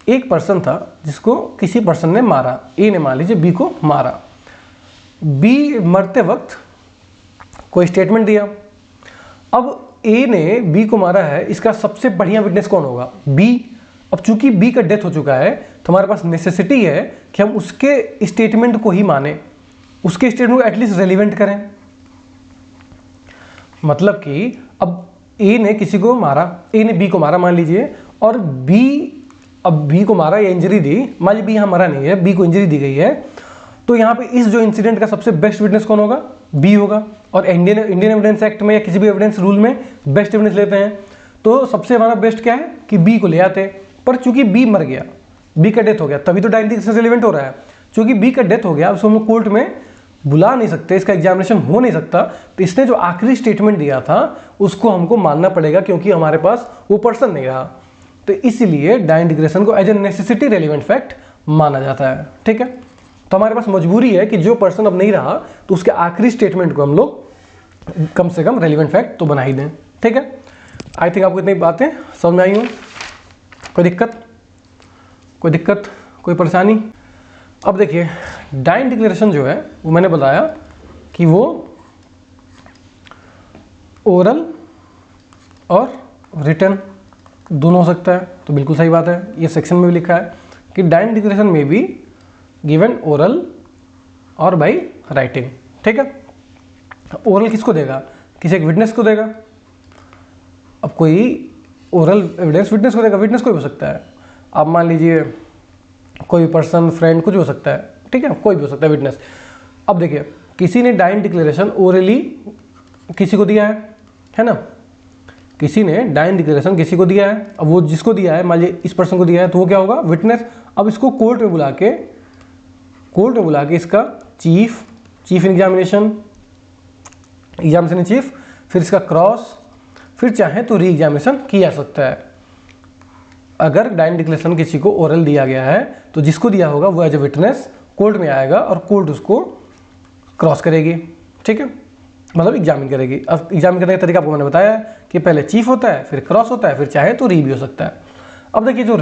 एक पर्सन था जिसको किसी पर्सन ने मारा, ए ने मान लीजिए बी को मारा। बी मरते वक्त कोई स्टेटमेंट दिया। अब ए ने बी को मारा है, इसका सबसे बढ़िया विटनेस कौन होगा, बी। अब चूंकि बी का डेथ हो चुका है तो हमारे पास नेसेसिटी है कि हम उसके स्टेटमेंट को ही माने। उसके स्टेटमेंट को एटलीस्ट रेलिवेंट करें। मतलब कि अब ए ने किसी को मारा, ए ने बी को मारा मान लीजिए, और बी को मारा या इंजरी दी, मान लीजिए बी यहाँ मरा नहीं है, बी को इंजरी दी गई है, तो यहाँ पे इस जो इंसिडेंट का सबसे बेस्ट विटनेस कौन होगा? बी होगा। और इंडियन एविडेंस एक्ट में या किसी भी एविडेंस रूल में बेस्ट एविडेंस लेते हैं, तो सबसे हमारा बेस्ट क्या है कि बी को ले आते। पर चूंकि बी मर गया, बी का डेथ हो गया, तभी तो डायरेक्ट डिक्लेरेशन रिलेवेंट हो रहा है। चूंकि बी का डेथ हो गया, उसको हम लोग कोर्ट में बुला नहीं सकते, इसका एग्जामिनेशन हो नहीं सकता, तो इसने जो आखिरी स्टेटमेंट दिया था उसको हमको मानना पड़ेगा, क्योंकि हमारे पास वो पर्सन नहीं रहा। तो इसलिए डायरेक्ट डिक्लेरेशन को as a necessity relevant fact माना जाता है। ठीक है, तो हमारे पास मजबूरी है कि जो पर्सन अब नहीं रहा तो उसके आखिरी स्टेटमेंट को हम लोग कम से कम रेलिवेंट फैक्ट तो बना ही दें। ठीक है, आई थिंक आपको इतनी बातें समझ में आई हूँ। कोई दिक्कत, कोई परेशानी? अब देखिए, डायरेक्ट डिक्लेरेशन जो है वो मैंने बताया कि वो ओरल और रिटन दोनों हो सकता है, तो बिल्कुल सही बात है। ये सेक्शन में भी लिखा है कि डायरेक्ट डिक्लेरेशन में भी गिवन ओरल और बाय राइटिंग। ठीक है, ओरल किसको देगा? किसी एक विटनेस को देगा। अब कोई ओरल एविडेंस विटनेस को देगा, विटनेस कोई हो सकता है। आप मान लीजिए कोई पर्सन, फ्रेंड, कुछ हो सकता है। ठीक है, कोई भी हो सकता है विटनेस। अब देखिए, किसी ने डायरेक्ट डिक्लेरेशन ओरली किसी को दिया है ना, किसी ने डायरेक्ट डिक्लेरेशन किसी को दिया है। अब वो जिसको दिया है, मान लीजिए इस पर्सन को दिया है, तो वो क्या होगा? विटनेस। अब इसको कोर्ट में बुला के इसका चीफ एग्जामिनेशन इन चीफ, फिर इसका क्रॉस, फिर चाहे तो री एग्जामिनेशन किया जा सकता है। अगर डायरेक्ट डिक्लेरेशन किसी को ओरल दिया गया है तो जिसको दिया होगा वो एज ए विटनेस कोर्ट में आएगा और कोर्ट उसको क्रॉस करेगी। ठीक है, मतलब एग्जामिन करेगी। अब एग्जामिन करने का तरीका आपको मैंने बताया कि पहले चीफ होता है, फिर क्रॉस होता है, फिर चाहे तो री भी हो सकता है। अब देखिए, जो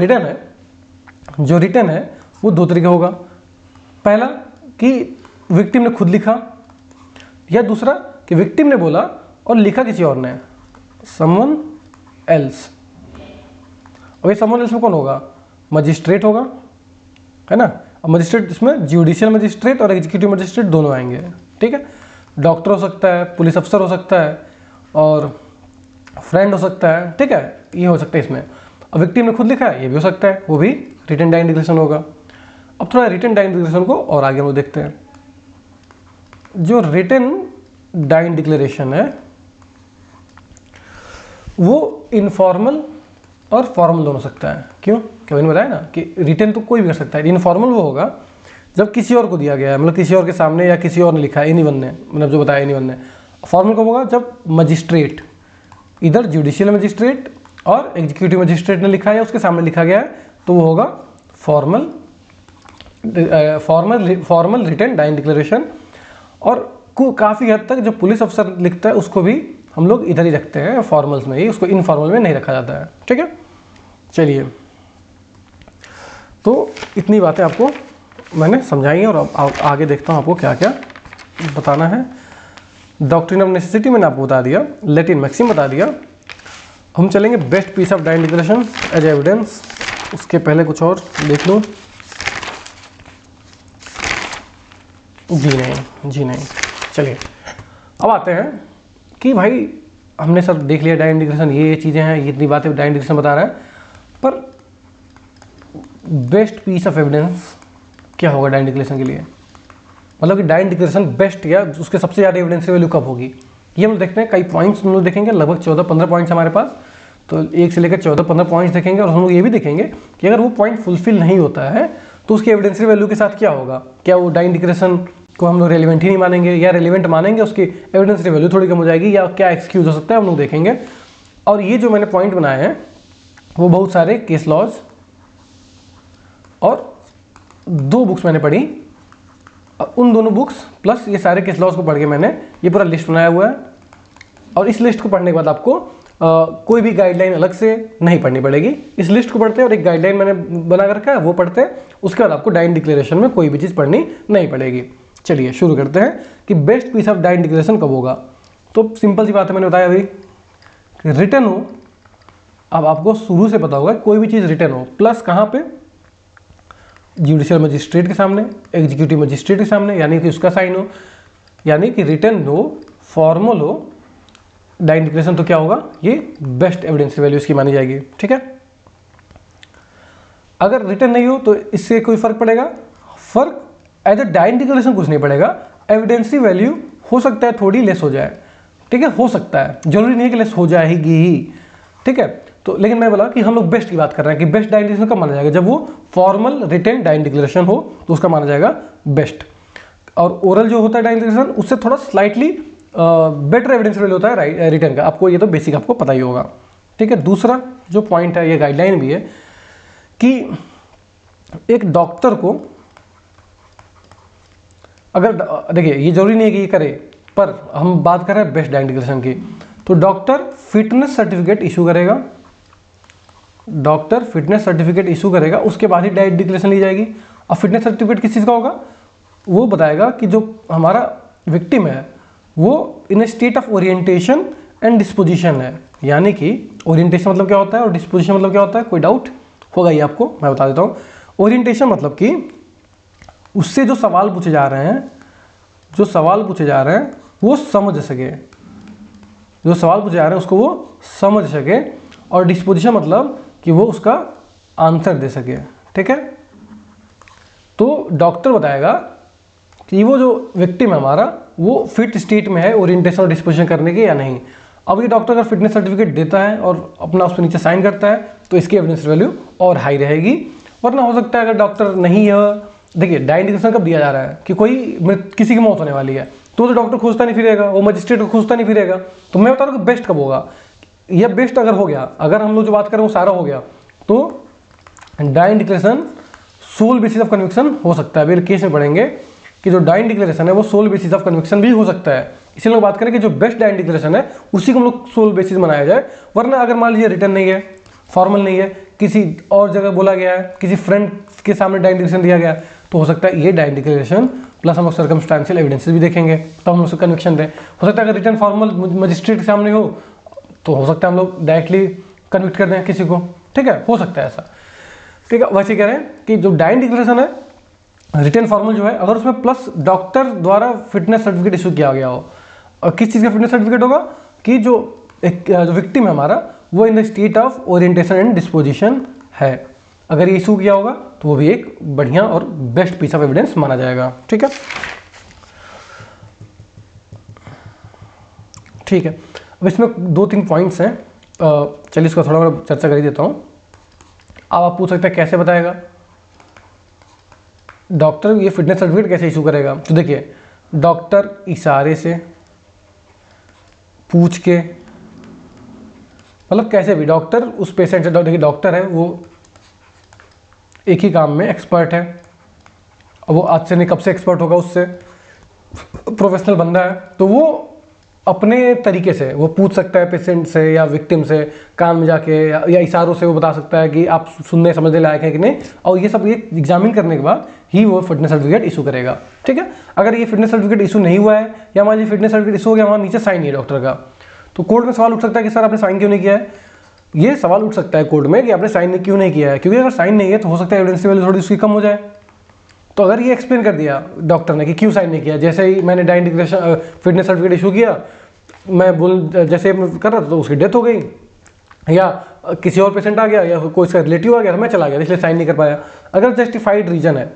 रिटन है वो दो तरीके होगा। पहला कि विक्टिम ने खुद लिखा, या दूसरा कि विक्टिम ने बोला और लिखा किसी और ने, समवन एल्स। और ये समवन एल्स में कौन होगा? मजिस्ट्रेट होगा, है ना। अब मजिस्ट्रेट, इसमें जुडिशियल मजिस्ट्रेट और एग्जीक्यूटिव मजिस्ट्रेट दोनों आएंगे। ठीक है, डॉक्टर हो सकता है, पुलिस अफसर हो सकता है, और फ्रेंड हो सकता है। ठीक है, ये हो सकता है इसमें। अब विक्टिम ने खुद लिखा है, ये भी हो सकता है, वो भी रिटन डायरेक्ट डिक्लेरेशन होगा। अब थोड़ा रिटन डायरेक्ट डिक्लेरेशन को और आगे हम लोग देखते हैं। जो रिटन डायरेक्ट डिक्लेरेशन है वो इनफॉर्मल और फॉर्मल दोनों हो सकता है। क्यों? मैंने बताया ना कि रिटन तो कोई भी कर सकता है। इनफॉर्मल वो होगा जब किसी और को दिया गया है, मतलब किसी और के सामने या किसी और ने लिखा है, एनीवन ने, मतलब जो बताया एनीवन ने। फॉर्मल कब होगा? जब मजिस्ट्रेट, इधर जुडिशियल मजिस्ट्रेट और एग्जीक्यूटिव मजिस्ट्रेट ने लिखा है या उसके सामने लिखा गया है, तो वो होगा फॉर्मल रिटन डायरेक्ट डिक्लेरेशन। और काफ़ी हद तक जो पुलिस अफसर लिखता है उसको भी हम लोग इधर ही रखते हैं, फॉर्मल्स में ही, उसको इनफॉर्मल में नहीं रखा जाता है। ठीक है, चलिए, तो इतनी बातें आपको मैंने समझाई हैं और अब आगे देखता हूँ आपको क्या क्या बताना है। डॉक्ट्रिन ऑफ नेसेसिटी मैंने आपको बता दिया, लैटिन मैक्सिम बता दिया। हम चलेंगे best piece of direct declaration as evidence. उसके पहले कुछ और देख लूँ। जी नहीं, चलिए अब आते हैं कि भाई हमने सब देख लिया डायरेक्ट डिक्लेरेशन, ये चीज़ें हैं, ये इतनी बातें डायरेक्ट डिक्लेरेशन बता रहा है, पर बेस्ट पीस ऑफ एविडेंस क्या होगा डायरेक्ट डिक्लेरेशन के लिए? मतलब कि डायरेक्ट डिक्लेरेशन बेस्ट या उसके सबसे ज़्यादा एविडेंस की वैल्यू कब होगी, ये हम लोग देखते हैं। कई पॉइंट्स हम लोग देखेंगे, लगभग 14-15 पॉइंट्स हमारे पास, तो 1 से लेकर 14-15 पॉइंट्स देखेंगे। और हम लोग ये भी देखेंगे कि अगर वो पॉइंट फुलफिल नहीं होता है तो उसकी एविडेंस वैल्यू के साथ क्या होगा। क्या वो डायरेक्ट डिक्लेरेशन को हम लोग रेलिवेंट ही नहीं मानेंगे, या रेलिवेंट मानेंगे, उसकी एविडेंस वैल्यू थोड़ी कम हो जाएगी, या क्या एक्सक्यूज हो सकता है, हम लोग देखेंगे। और ये जो मैंने पॉइंट बनाए हैं वो बहुत सारे केस लॉज और 2 बुक्स मैंने पढ़ी, उन दोनों बुक्स प्लस ये सारे केस लॉज को पढ़ के मैंने ये पूरा लिस्ट बनाया हुआ है। और इस लिस्ट को पढ़ने के बाद आपको कोई भी गाइडलाइन अलग से नहीं पढ़नी पड़ेगी। इस लिस्ट को पढ़ते हैं और एक गाइडलाइन मैंने बना कर रखा है, वो पढ़ते हैं। उसके बाद आपको डायरेक्ट डिक्लेरेशन में कोई भी चीज़ पढ़नी नहीं पड़ेगी। चलिए शुरू करते हैं कि best piece of direct declaration कब होगा। तो सिंपल सी बात है, मैंने बताया अभी कि रिटर्न हो। अब आपको शुरू से पता होगा कोई भी चीज़ रिटर्न हो, प्लस कहाँ पे, जुडिशियल मजिस्ट्रेट के सामने, एग्जीक्यूटिव मजिस्ट्रेट के सामने, यानी कि उसका साइन हो, यानी कि रिटन हो, फॉर्मल हो डाइंग डिक्लेरेशन, तो क्या होगा, ये बेस्ट एविडेंस वैल्यू इसकी मानी जाएगी। ठीक है, अगर रिटन नहीं हो तो इससे कोई फर्क पड़ेगा? फर्क एज अ डाइंग डिक्लेरेशन कुछ नहीं पड़ेगा, एविडेंसी वैल्यू हो सकता है थोड़ी लेस हो जाए। ठीक है, हो सकता है, जरूरी नहीं है कि लेस हो जाएगी ही। ठीक है, तो लेकिन मैं बोला कि हम लोग बेस्ट की बात कर रहे हैं कि बेस्ट डाइंग डिक्लेरेशन कब माना जाएगा, जब वो फॉर्मल रिटन डाइंग डिक्लेरेशन हो तो उसका माना जाएगा बेस्ट। और ओरल जो होता है डाइंग डिक्लेरेशन उससे थोड़ा स्लाइटली बेटर एविडेंस वैल्यू होता है रिटन का, आपको ये तो बेसिक आपको पता ही होगा। ठीक है, दूसरा जो पॉइंट है, ये गाइडलाइन भी है कि एक डॉक्टर को अगर, देखिए ये जरूरी नहीं है कि ये करे, पर हम बात कर रहे हैं बेस्ट डाइंग डिक्लेरेशन की, तो डॉक्टर फिटनेस सर्टिफिकेट इशू करेगा, डॉक्टर फिटनेस सर्टिफिकेट इशू करेगा, उसके बाद ही डाइंग डिक्लेरेशन ली जाएगी। और फिटनेस सर्टिफिकेट किस चीज़ का होगा, वो बताएगा कि जो हमारा विक्टिम है वो इन state of orientation and disposition है। यानी कि ओरिएंटेशन मतलब क्या होता है और डिस्पोजिशन मतलब क्या होता है, कोई डाउट होगा ये आपको, मैं बता देता हूँ। ओरिएंटेशन मतलब कि उससे जो सवाल पूछे जा रहे हैं, जो सवाल पूछे जा रहे हैं वो समझ सके, जो सवाल पूछे जा रहे हैं उसको वो समझ सके। और डिस्पोजिशन मतलब कि वो उसका आंसर दे सके। ठीक है, तो डॉक्टर बताएगा कि वो जो विक्टिम है हमारा वो फिट स्टेट में है ओरिएंटेशन और डिस्पोजिशन करने की या नहीं। अब ये डॉक्टर अगर फिटनेस सर्टिफिकेट देता है और अपना उस पर नीचे साइन करता है तो इसकी एविडेंस वैल्यू और हाई रहेगी। वरना हो सकता है अगर डॉक्टर नहीं है, देखिए डाइंग डिक्लेरेशन कब दिया जा रहा है कि किसी की मौत होने वाली है, तो डॉक्टर खोजता नहीं फिरेगा, वो मजिस्ट्रेट को खोजता नहीं फिरेगा। तो मैं बता रहा हूँ कि बेस्ट कब होगा, यह बेस्ट अगर हो गया, अगर हम लोग जो बात करें वो सारा हो गया, तो dying declaration sole basis of conviction हो सकता है। अभी केस में पढ़ेंगे कि जो डाइंग डिक्लेरेशन है वो सोल बेसिस ऑफ कन्विक्शन भी हो सकता है। इसलिए लोग बात करें कि जो बेस्ट डाइंग डिक्लेरेशन है उसी को हम लोग सोल बेसिस बनाया जाए। वरना अगर मान लीजिए रिटर्न नहीं है, फॉर्मल नहीं है, किसी और जगह बोला गया है, किसी फ्रेंड के सामने डाइंग डिक्लेरेशन दिया गया, तो हो सकता है ये डाइंग डिक्लेरेशन प्लस हम लोग सर्कमस्टांशियल एविडेंसेस भी देखेंगे तो हम लोग कन्विक्शन दें। हो सकता है अगर रिटर्न फॉर्मल मजिस्ट्रेट के सामने हो तो हो सकता है हम लोग डायरेक्टली कन्विक्ट कर दें किसी को। ठीक है, हो सकता है ऐसा। ठीक है, वैसे कह रहे हैं कि जो डाइंग डिक्लेरेशन है रिटर्न फॉर्मल जो है, अगर उसमें प्लस डॉक्टर द्वारा फिटनेस सर्टिफिकेट इशू किया गया हो, और किस चीज़ का फिटनेस सर्टिफिकेट होगा कि जो विक्टिम है हमारा वो in the state of orientation and disposition है, अगर ये इशू किया होगा तो वो भी एक बढ़िया और बेस्ट पीस ऑफ एविडेंस माना जाएगा। ठीक है, ठीक है। अब इसमें 2-3 पॉइंट्स हैं, चलिए इसको थोड़ा थोड़ा चर्चा कर ही देता हूँ। अब आप पूछ सकते हैं कैसे बताएगा डॉक्टर ये फिटनेस सर्टिफिकेट कैसे इशू करेगा। तो देखिए डॉक्टर इशारे से, पूछ के, मतलब कैसे भी डॉक्टर उस पेशेंट से, देखिए डॉक्टर है वो एक ही काम में एक्सपर्ट है, अब वो आज से नहीं कब से एक्सपर्ट होगा, उससे प्रोफेशनल बंदा है, तो वो अपने तरीके से वो पूछ सकता है पेशेंट से या विक्टिम से, कान में जाके या इशारों से वो बता सकता है कि आप सुनने समझने लायक है कि नहीं, और ये सब ये एग्जामिन करने के बाद ही वो फिटनेस सर्टिफिकेट इशू करेगा। ठीक है, अगर ये फिटनेस सर्टिफिकेट इशू नहीं हुआ है या मान लीजिए फिटनेस सर्टिफिकेट इशू हो गया, वहाँ नीचे साइन नहीं है डॉक्टर का, तो कोर्ट में सवाल उठ सकता है कि सर आपने साइन क्यों नहीं किया है। ये सवाल उठ सकता है कोर्ट में कि आपने साइन क्यों नहीं किया है, क्योंकि अगर साइन नहीं है तो हो सकता है एविडेंस वैल्यू थोड़ी उसकी कम हो जाए। तो अगर ये एक्सप्लेन कर दिया डॉक्टर ने कि क्यों साइन नहीं किया, जैसे ही मैंने dying declaration fitness certificate issue किया, मैं जैसे कर रहा था तो उसकी डेथ हो गई, या किसी और पेशेंट आ गया या कोई इसका रिलेटिव आ गया तो मैं चला गया, इसलिए साइन नहीं कर पाया। अगर जस्टिफाइड रीजन है,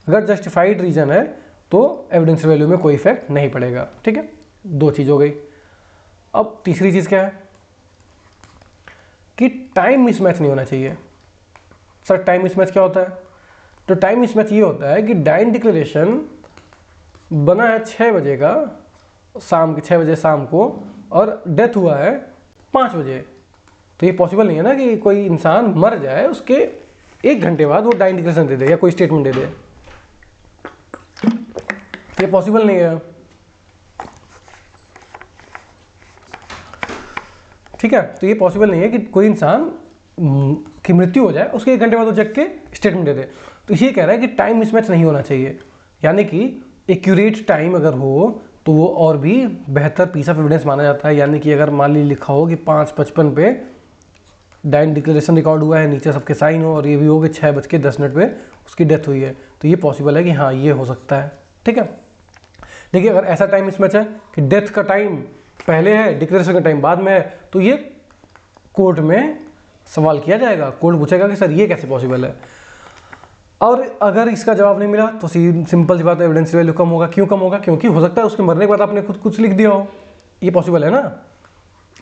अगर जस्टिफाइड रीजन है तो एविडेंस वैल्यू में कोई इफेक्ट नहीं पड़ेगा। ठीक है, 2 चीज़ हो गई। अब तीसरी चीज़ क्या है कि टाइम मिसमैच नहीं होना चाहिए। सर टाइम मिसमैच क्या होता है? तो टाइम मिसमैच ये होता है कि डाइंग डिक्लेरेशन बना है 6 बजे का, शाम के 6 बजे शाम को, और डेथ हुआ है 5 बजे, तो ये पॉसिबल नहीं है ना कि कोई इंसान मर जाए उसके 1 घंटे बाद वो डाइंग डिक्लेरेशन दे दे या कोई स्टेटमेंट दे दे, ये पॉसिबल नहीं है। ठीक है, तो ये पॉसिबल नहीं है कि कोई इंसान की मृत्यु हो जाए उसके 1 घंटे बाद वो जग के स्टेटमेंट दे दे। तो ये कह रहा है कि टाइम मिसमैच नहीं होना चाहिए, यानी कि एक्यूरेट टाइम अगर हो तो वो और भी बेहतर पीस ऑफ एविडेंस माना जाता है। यानी कि अगर मान ली लिखा हो कि 5:55 पे डाइंग डिक्लेरेशन रिकॉर्ड हुआ है, नीचे सबके साइन हो और ये भी हो कि 6:10 पे उसकी डेथ हुई है, तो ये पॉसिबल है कि हाँ ये हो सकता है। ठीक है, देखिए अगर ऐसा टाइम मिसमैच है कि डेथ का टाइम पहले है, डिक्लेरेशन का टाइम बाद में है, तो ये कोर्ट में सवाल किया जाएगा, कोर्ट पूछेगा कि सर ये कैसे पॉसिबल है। और अगर इसका जवाब नहीं मिला तो सिंपल सी बात है, एविडेंस वैल्यू कम होगा। क्यों कम होगा? क्योंकि हो सकता है उसके मरने के बाद आपने खुद कुछ लिख दिया हो, ये पॉसिबल है ना।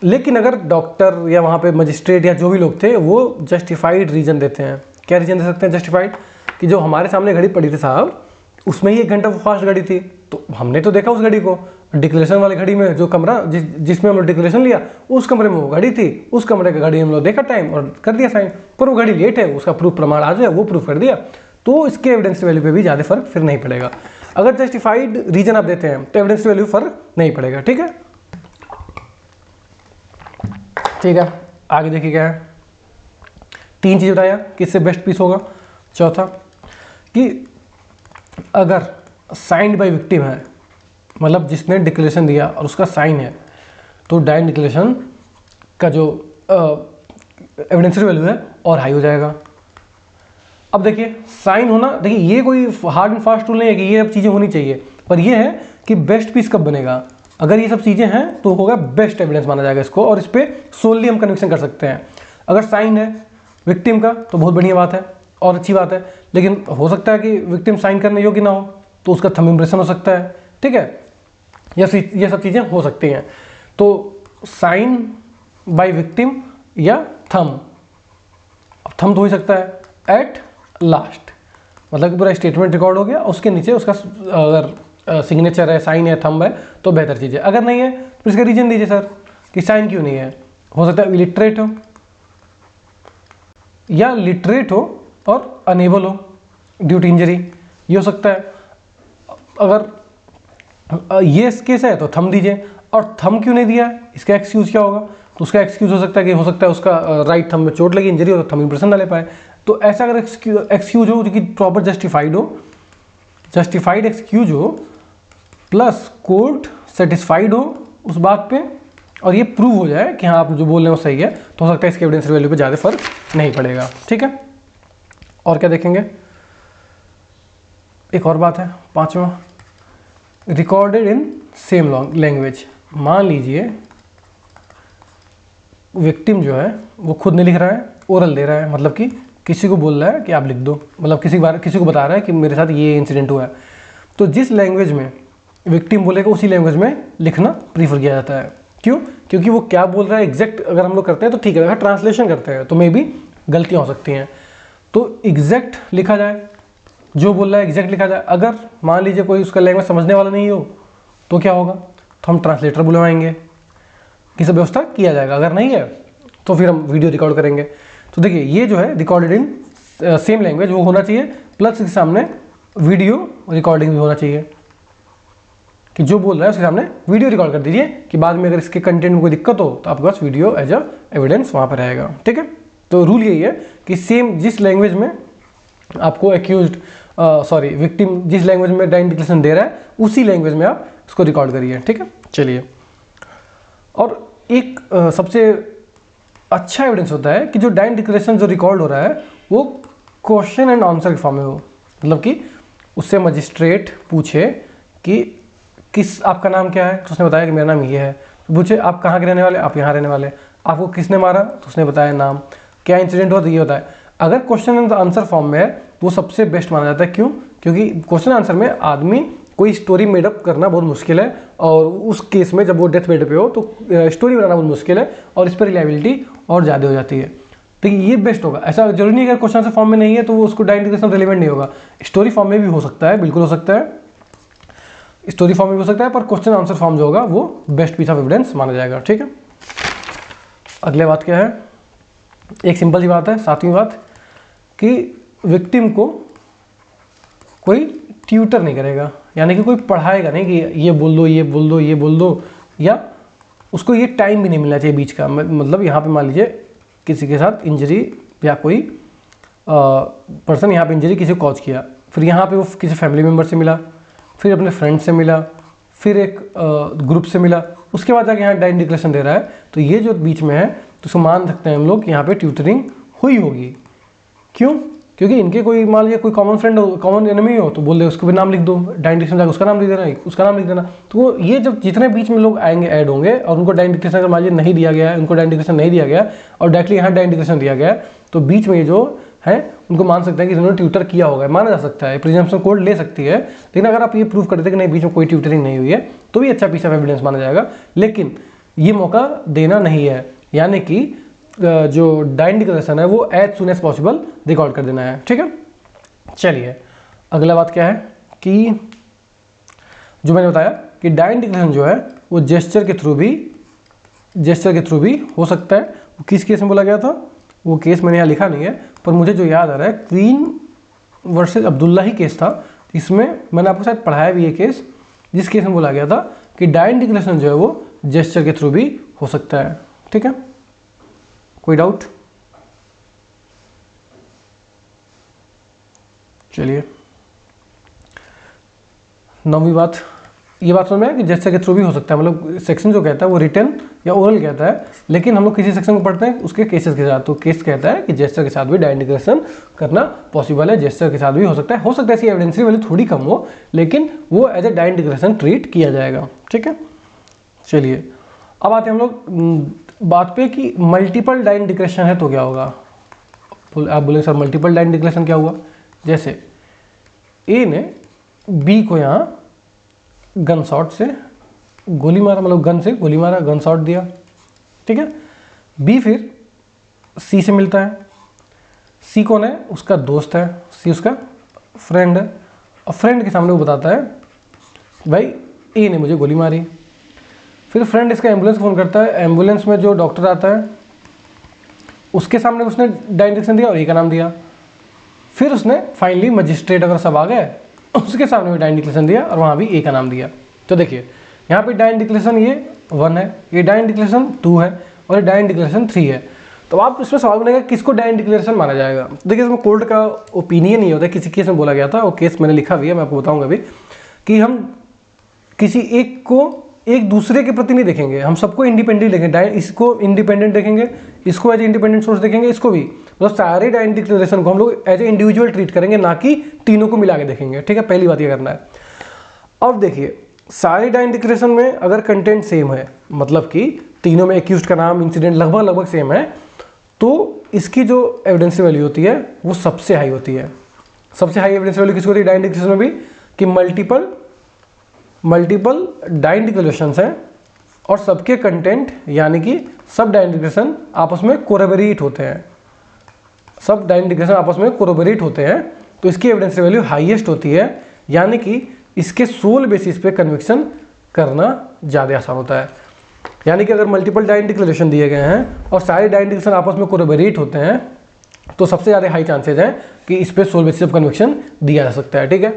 लेकिन अगर डॉक्टर या वहाँ पे मजिस्ट्रेट या जो भी लोग थे वो जस्टिफाइड रीजन देते हैं, क्या रीजन दे सकते हैं जस्टिफाइड, कि जो हमारे सामने घड़ी पड़ी थी साहब उसमें ही 1 घंटा फास्ट घड़ी थी, तो हमने तो देखा उस घड़ी को, डिक्लेरेशन वाली घड़ी में जो कमरा जिसमें हम लोग डिक्लेरेशन लिया उस कमरे में वो घड़ी थी, उस कमरे की घड़ी हम लोग देखा टाइम और कर दिया साइन, पर वो घड़ी लेट है, उसका प्रूफ प्रमाण आज है, वो प्रूफ कर दिया, तो इसके एविडेंस वैल्यू पे भी ज़्यादा फर्क फिर नहीं पड़ेगा। अगर जस्टिफाइड रीजन आप देते हैं तो एविडेंस वैल्यू फर्क नहीं पड़ेगा। ठीक है, ठीक है, आगे देखिए क्या है, 3 चीज़ बताया किससे बेस्ट पीस होगा। चौथा कि अगर साइंड बाय विक्टिम है, मतलब जिसने डिक्लेरेशन दिया और उसका साइन है, तो डाइंग डिक्लेरेशन का जो एविडेंशियल वैल्यू है और हाई हो जाएगा। अब देखिए साइन होना, देखिए ये कोई हार्ड एंड फास्ट रूल नहीं है कि ये सब चीज़ें होनी चाहिए, पर ये है कि बेस्ट पीस कब बनेगा, अगर ये सब चीज़ें हैं तो होगा बेस्ट एविडेंस माना जाएगा इसको, और इस पर सोलली हम कन्विक्शन कर सकते हैं। अगर साइन है विक्टिम का तो बहुत बढ़िया बात है और अच्छी बात है, लेकिन हो सकता है कि विक्टिम साइन करने योग्य ना हो, तो उसका थंब इम्प्रेशन हो सकता है। ठीक है, ये सब चीज़ें हो सकती हैं। तो साइन बाय विक्टिम या थंब तो हो सकता है एट लास्ट, मतलब कि पूरा स्टेटमेंट रिकॉर्ड हो गया, उसके नीचे उसका अगर सिग्नेचर है, साइन है, थंब है तो बेहतर चीज़ है। अगर नहीं है तो इसका रीजन दीजिए सर कि साइन क्यों नहीं है। हो सकता है इलिटरेट हो या लिटरेट हो और अनेबल हो ड्यू टू इंजरी, ये हो सकता है। अगर ये केस है तो थंब दीजिए, और थंब क्यों नहीं दिया है इसका एक्सक्यूज क्या होगा, तो उसका एक्सक्यूज हो सकता है कि हो सकता है उसका राइट थंब में चोट लगी, इंजरी हो, तो थंब इंप्रेशन ना ले पाए। तो ऐसा अगर एक्सक्यूज हो जो कि प्रॉपर जस्टिफाइड हो, जस्टिफाइड एक्सक्यूज हो प्लस कोर्ट सेटिस्फाइड हो उस बात पे, और ये प्रूव हो जाए कि हाँ आप जो बोल रहे हो सही है, तो हो सकता है इसके एविडेंस वैल्यू पे ज़्यादा फर्क नहीं पड़ेगा। ठीक है, और क्या देखेंगे, एक और बात है 5वां, रिकॉर्डेड इन सेम लैंग्वेज। मान लीजिए विक्टिम जो है वो खुद नहीं लिख रहा है, ओरल दे रहा है, मतलब कि किसी को बोल रहा है कि आप लिख दो, मतलब किसी को बता रहा है कि मेरे साथ ये इंसिडेंट हुआ है, तो जिस लैंग्वेज में विक्टिम बोलेगा उसी लैंग्वेज में लिखना प्रीफर किया जाता है। क्यों? क्योंकि वो क्या बोल रहा है एग्जैक्ट अगर हम लोग करते हैं तो ठीक है, अगर ट्रांसलेशन करते हैं तो मे भी गलतियाँ हो सकती हैं, तो एग्जैक्ट लिखा जाए, जो बोल रहा है एग्जैक्ट लिखा जाए। अगर मान लीजिए कोई उसका लैंग्वेज समझने वाला नहीं हो तो क्या होगा, तो हम ट्रांसलेटर बुलवाएंगे, की सब व्यवस्था किया जाएगा। अगर नहीं है तो फिर हम वीडियो रिकॉर्ड करेंगे। तो देखिए ये जो है रिकॉर्डेड इन सेम लैंग्वेज वो होना चाहिए, प्लस इसके सामने वीडियो रिकॉर्डिंग भी होना चाहिए, कि जो बोल रहा है उसके सामने वीडियो रिकॉर्ड कर दीजिए, कि बाद में अगर इसके कंटेंट में कोई दिक्कत हो तो आपके पास वीडियो एज अ एविडेंस वहाँ पर रहेगा। ठीक है, तो रूल यही है कि सेम जिस लैंग्वेज में आपको एक्यूज्ड विक्टिम जिस लैंग्वेज में डाइंग डिक्लेरेशन दे रहा है उसी लैंग्वेज में आप इसको रिकॉर्ड करिए। ठीक है, चलिए, और एक सबसे अच्छा एविडेंस होता है कि जो डाइंग डिक्लेरेशन जो रिकॉर्ड हो रहा है वो क्वेश्चन एंड आंसर के फॉर्म में हो, मतलब कि उससे मजिस्ट्रेट पूछे कि किस आपका नाम क्या है, तो उसने बताया कि मेरा नाम ये है, तो पूछे आप कहाँ के रहने वाले, आप यहाँ रहने वाले, आपको किसने मारा, तो उसने बताया नाम, क्या इंसिडेंट हुआ, तो ये होता है। अगर क्वेश्चन एंड आंसर फॉर्म में है तो वो सबसे बेस्ट माना जाता है। क्यों? क्योंकि क्वेश्चन आंसर में आदमी कोई स्टोरी मेडअप करना बहुत मुश्किल है, और उस केस में जब वो डेथ बेड पे हो तो स्टोरी बनाना बहुत मुश्किल है, और इस पर रिलायबिलिटी और ज़्यादा हो जाती है। तो ये बेस्ट होगा। ऐसा जरूरी नहीं है अगर क्वेश्चन आंसर फॉर्म में नहीं है तो वो उसको डाइंग डिक्लेरेशन रिलेवेंट नहीं होगा, स्टोरी फॉर्म में भी हो सकता है, बिल्कुल हो सकता है, स्टोरी फॉर्म में भी हो सकता है, पर क्वेश्चन आंसर फॉर्म जो होगा वो बेस्ट पीस ऑफ एविडेंस माना जाएगा। ठीक है, अगले बात क्या है, एक सिंपल सी बात है, 7वीं बात, कि विक्टिम को कोई ट्यूटर नहीं करेगा, यानी कि कोई पढ़ाएगा नहीं कि ये बोल दो, ये बोल दो, ये बोल दो, या उसको ये टाइम भी नहीं मिलना चाहिए बीच का। मतलब यहाँ पे मान लीजिए किसी के साथ इंजरी या कोई पर्सन यहाँ पे इंजरी किसी को कॉज किया, फिर यहाँ पे वो किसी फैमिली मेम्बर से मिला, फिर अपने फ्रेंड से मिला, फिर एक ग्रुप से मिला, उसके बाद जाके यहाँ डाइंग डिक्लेरेशन दे रहा है, तो ये जो बीच में है तो उसको मान सकते हैं हम लोग कि यहाँ पे ट्यूटरिंग हुई होगी। क्यों? क्योंकि इनके कोई मान लीजिए कोई कॉमन फ्रेंड हो, कॉमन एनिमी हो, तो बोल दे उसको भी नाम लिख दो, डायरेक्ट डिक्लेरेशन जाकर उसका नाम लिख देना, उसका नाम लिख देना। तो वो ये जब जितने बीच में लोग आएंगे ऐड होंगे और उनको डायरेक्ट डिक्लेरेशन अगर मान लीजिए नहीं दिया गया है, उनको डायरेक्ट डिक्लेरेशन नहीं दिया गया और डायरेक्टली यहाँ डायरेक्ट डिक्लेरेशन दिया गया है, तो बीच में ये जो है उनको मान सकते हैं कि इन्होंने ट्यूटर किया होगा, माना जा सकता है, प्रिजम्पशन कोर्ट ले सकती है। लेकिन अगर आप ये प्रूव कर देते कि नहीं बीच में कोई ट्यूटरिंग नहीं हुई है तो भी अच्छा पीस ऑफ एविडेंस माना जाएगा, लेकिन ये मौका देना नहीं है। यानी कि जो डायरेक्ट डिक्लेरेशन है वो as soon as possible record कर देना है। ठीक है, चलिए अगला बात क्या है कि जो मैंने बताया कि डायरेक्ट डिक्लेरेशन जो है वो जेस्चर के थ्रू भी हो सकता है। वो किस केस में बोला गया था, वो केस मैंने यहाँ लिखा नहीं है, पर मुझे जो याद आ रहा है क्वीन वर्सेस अब्दुल्ला ही केस था। इसमें मैंने आपको शायद पढ़ाया भी ये केस, जिस केस में बोला गया था कि डायरेक्ट डिक्लेरेशन जो है वो जेस्चर के थ्रू भी हो सकता है। ठीक है, कोई डाउट? चलिए, नौवीं बात, ये बात समझ में है कि जेस्चर के थ्रू भी हो सकता है। मतलब सेक्शन जो कहता है वो रिटन या ओरल कहता है, लेकिन हम लोग किसी सेक्शन को पढ़ते हैं उसके केसेस के साथ, तो केस कहता है कि जेस्चर के साथ भी डायरेक्ट डिक्लेरेशन करना पॉसिबल है, जेस्चर के साथ भी हो सकता है ऐसी एविडेंशियल वैल्यू थोड़ी कम हो, लेकिन वो as a direct declaration treat किया जाएगा। ठीक है, चलिए अब आते हैं हम लोग बात पे कि मल्टीपल डायरेक्ट डिक्लेरेशन है तो क्या होगा। आप बोले सर मल्टीपल डायरेक्ट डिक्लेरेशन क्या हुआ? जैसे ए ने बी को यहाँ गन शॉट से गोली मारा, मतलब गन से गोली मारा, गन शॉट दिया। ठीक है, बी फिर सी से मिलता है, सी कौन है? उसका दोस्त है, सी उसका फ्रेंड है, और फ्रेंड के सामने वो बताता है भाई ए ने मुझे गोली मारी। फिर फ्रेंड इसका एम्बुलेंस फ़ोन करता है, एम्बुलेंस में जो डॉक्टर आता है उसके सामने उसने डायरेक्ट डिक्लेरेशन दिया और ए का नाम दिया। फिर उसने फाइनली मजिस्ट्रेट अगर सब आ गए उसके सामने भी डायरेक्ट डिक्लेरेशन दिया और वहाँ भी ए का नाम दिया। तो देखिए यहाँ पे डायरेक्ट डिक्लेरेशन ये 1 है, ये डायरेक्ट डिक्लेरेशन 2 है और ये डायरेक्ट डिक्लेरेशन 3 है। तो आप इसमें सवाल बनेगा किसको डायरेक्ट डिक्लेरेशन माना जाएगा। देखिए इसमें कोर्ट का ओपिनियन नहीं होता है, किसी केस में बोला गया था, वो केस मैंने लिखा भी है, मैं आपको बताऊँगा अभी, कि हम किसी एक को एक दूसरे के प्रति नहीं देखेंगे, हम सबको इंडिपेंडेंट देखेंगे। इसको इंडिपेंडेंट देखेंगे, इसको एज ए इंडिपेंडेंट सोर्स देखेंगे, इसको भी, मतलब सारे डायरेक्ट डिक्लेरेशन को हम लोग एज ए इंडिविजुअल ट्रीट करेंगे, ना कि तीनों को मिला के देखेंगे। ठीक है, पहली बात ये करना है। अब देखिए सारे डायरेक्ट डिक्लेरेशन में अगर कंटेंट सेम है, मतलब कि तीनों में एक्यूज्ड का नाम, इंसिडेंट लगभग सेम है, तो इसकी जो एविडेंस वैल्यू होती है वो सबसे हाई होती है। सबसे हाई एविडेंस वैल्यू किसको होती है डायरेक्ट डिक्लेरेशन में भी, कि मल्टीपल डायरेक्ट डिक्लेरेशंस हैं और सबके कंटेंट यानी कि सब डायरेक्ट डिक्लेरेशन आपस में कोरबोरेट होते हैं, सब डायरेक्ट डिक्लेरेशन आपस में कोरबोरेट होते हैं, तो इसकी एविडेंस वैल्यू हाईएस्ट होती है। यानी कि इसके सोल बेसिस पे कन्विक्शन करना ज़्यादा आसान होता है। यानी कि अगर मल्टीपल डायरेक्ट डिक्लेरेशन दिए गए हैं और सारे डायरेक्ट डिक्लेरेशन आपस में कोरबोरेट होते हैं तो सबसे ज़्यादा हाई चांसेज है कि इस पे सोल बेसिस पे कन्विक्शन दिया जा सकता है। ठीक है,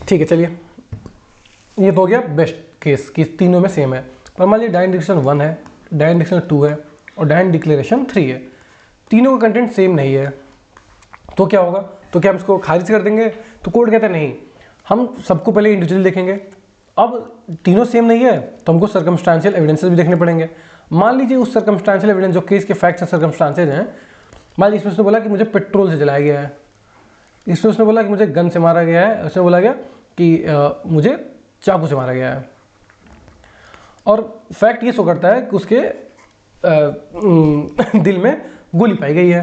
ठीक है, चलिए ये तो हो गया बेस्ट केस कि तीनों में सेम है। पर मान लीजिए डायरेक्ट डिक्लेरेशन 1 है, डायरेक्ट डिक्लेरेशन 2 है और डायरेक्ट डिक्लेरेशन 3 है, तीनों का कंटेंट सेम नहीं है, तो क्या होगा? तो क्या हम इसको खारिज कर देंगे? तो कोर्ट कहता है नहीं, हम सबको पहले इंडिविजुअली देखेंगे। अब तीनों सेम नहीं है तो हमको सर्कमस्टांशियल एविडेंसेस भी देखने पड़ेंगे। मान लीजिए उस सर्कमस्टांशियल एविडेंस जो केस के फैक्ट्स एंड सर्कमस्टांसेज हैं, मान लीजिए इसमें उसने बोला कि मुझे पेट्रोल से जलाया गया है, इसमें उसने बोला कि मुझे गन से मारा गया है, उसने बोला गया कि मुझे चाकू से मारा गया है, और फैक्ट ये शो करता है कि उसके दिल में गोली पाई गई है।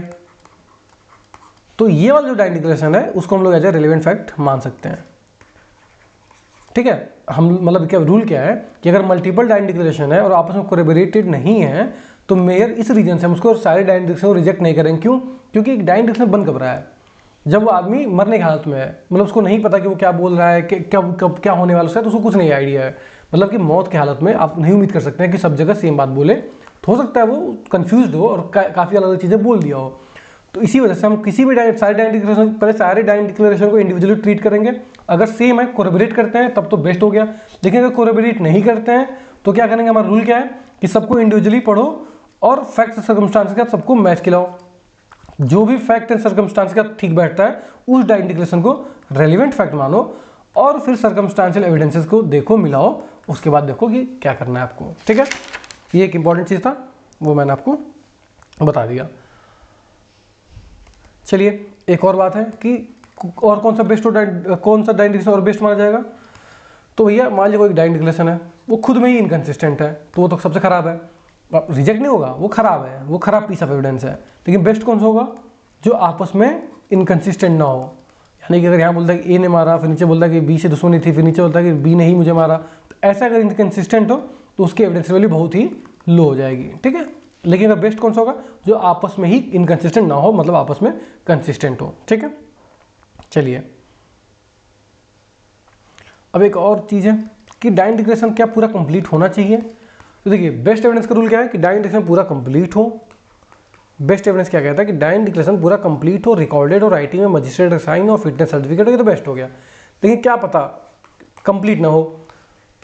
तो ये वाला जो डायरेक्ट डिक्लेरेशन है उसको हम लोग एज ए रिलेवेंट फैक्ट मान सकते हैं। ठीक है, हम मतलब क्या रूल क्या है कि अगर मल्टीपल डायरेक्ट डिक्लेरेशन है और आपस में कोरबोरेटेड नहीं है तो मेयर इस रीजन से हम उसको सारे डायरेक्ट डिक्लेरेशन को रिजेक्ट नहीं करेंगे। क्यों? क्योंकि एक डायरेक्ट डिक्लेरेशन बन कब रहा है जब वो आदमी मरने की हालत में है, मतलब उसको नहीं पता कि वो क्या बोल रहा है, कि कब क्या होने वाला है, तो उसको कुछ नहीं आइडिया है। मतलब कि मौत की हालत में आप नहीं उम्मीद कर सकते हैं कि सब जगह सेम बात बोले, तो हो सकता है वो कंफ्यूज्ड हो और काफ़ी अलग अलग चीज़ें बोल दिया हो। तो इसी वजह से हम किसी भी सारे डायरेक्ट डिक्लेरेशन पहले सारे डायरेक्ट डिक्लेरेशन को इंडिविजुअली ट्रीट करेंगे। अगर सेम है, कोरबोरेट करते हैं तब तो बेस्ट हो गया, लेकिन अगर कोरबोरेट नहीं करते हैं तो क्या करेंगे? हमारा रूल क्या है कि सबको इंडिविजुअली पढ़ो और फैक्ट सर्कमस्टांस का सबको मैच खिलाओ। जो भी फैक्ट एंड सर्कमस्टांस का ठीक बैठता है उस डायरेक्ट डिक्लेरेशन को रेलिवेंट फैक्ट मानो और फिर सर्कमस्टांशियल एविडेंसेस को देखो, मिलाओ, उसके बाद देखो कि क्या करना है आपको। ठीक है, ये एक इंपॉर्टेंट चीज़ था, वो मैंने आपको बता दिया। चलिए एक और बात है कि और कौन सा बेस्ट कौन सा डाइन डिक्लेरेशन और बेस्ट माना जाएगा। तो भैया मान लीजिए कोई डाइन डिक्लेरेशन है, वो खुद में ही इनकन्सिस्टेंट है, तो वो तो सबसे खराब है, रिजेक्ट नहीं होगा, वो खराब है, वो खराब पीस ऑफ एविडेंस है। लेकिन बेस्ट कौन सा होगा, जो आपस में इनकन्सिस्टेंट ना हो। यानी कि अगर यहाँ बोलता है कि ए ने मारा, फिर नीचे बोलता है कि बी से दुश्मनी थी, फिर नीचे बोलता है कि बी ने ही मुझे मारा, तो ऐसा अगर इनकन्सिस्टेंट हो तो उसकी एविडेंस वैल्यू बहुत ही लो हो जाएगी। ठीक है, लेकिन अगर बेस्ट कौन सा होगा, जो आपस में ही इनकन्सिस्टेंट ना हो, मतलब आपस में कंसिस्टेंट हो। ठीक है, चलिए अब एक और चीज़ है कि डाइन डिक्लेरेशन क्या पूरा कंप्लीट होना चाहिए। तो देखिए बेस्ट एविडेंस का रूल क्या है कि डाइन डिक्लेरेशन पूरा कंप्लीट हो। बेस्ट एविडेंस क्या कहता है कि डाइन डिक्लेरेशन पूरा कंप्लीट हो, रिकॉर्डेड हो, राइटिंग में मजिस्ट्रेट का साइन और फिटनेस सर्टिफिकेट हो, ये तो बेस्ट हो गया। लेकिन क्या पता कंप्लीट ना हो,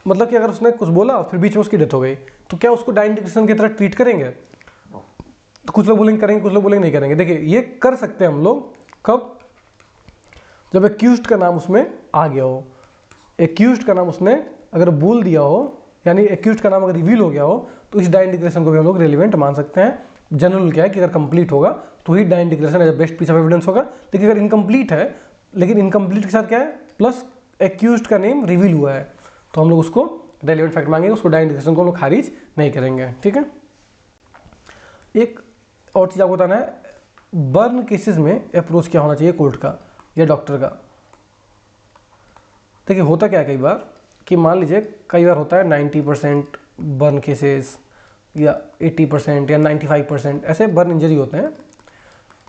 मतलब कि अगर उसने कुछ बोला फिर बीच में उसकी डेथ हो गई, तो क्या उसको डाइन डिक्लेरेशन की तरह ट्रीट करेंगे। तो कुछ लोग बोलेंगे करेंगे, कुछ लोग बोलेंगे नहीं करेंगे। देखिए ये कर सकते हैं हम लोग कब, जब एक्यूज्ड का नाम उसमें आ गया हो, एक्यूज्ड का नाम उसने अगर बोल दिया हो, यानी एक्यूज्ड का नाम अगर रिवील हो गया हो, तो इस डाइन डिक्लेरेशन को भी हम लोग रेलिवेंट मान सकते हैं। जनरल क्या है कि अगर कंप्लीट होगा तो ही dying declaration as best piece of evidence होगा। लेकिन अगर इनकम्प्लीट है, लेकिन इनकम्प्लीट के साथ क्या है, प्लस एक्यूज्ड का नेम रिवील हुआ है, तो हम लोग उसको रेलिवेंट फैक्ट मांगेंगे, उसको डाइन डिक्लेरेशन को हम लोग खारिज नहीं करेंगे। ठीक है, एक और चीज़ आपको बताना है, बर्न केसेस में अप्रोच क्या होना चाहिए कोर्ट का या डॉक्टर का। देखिए होता क्या है कई बार कि मान लीजिए कई बार होता है 90% बर्न केसेस या 80% या 95% ऐसे बर्न इंजरी होते हैं।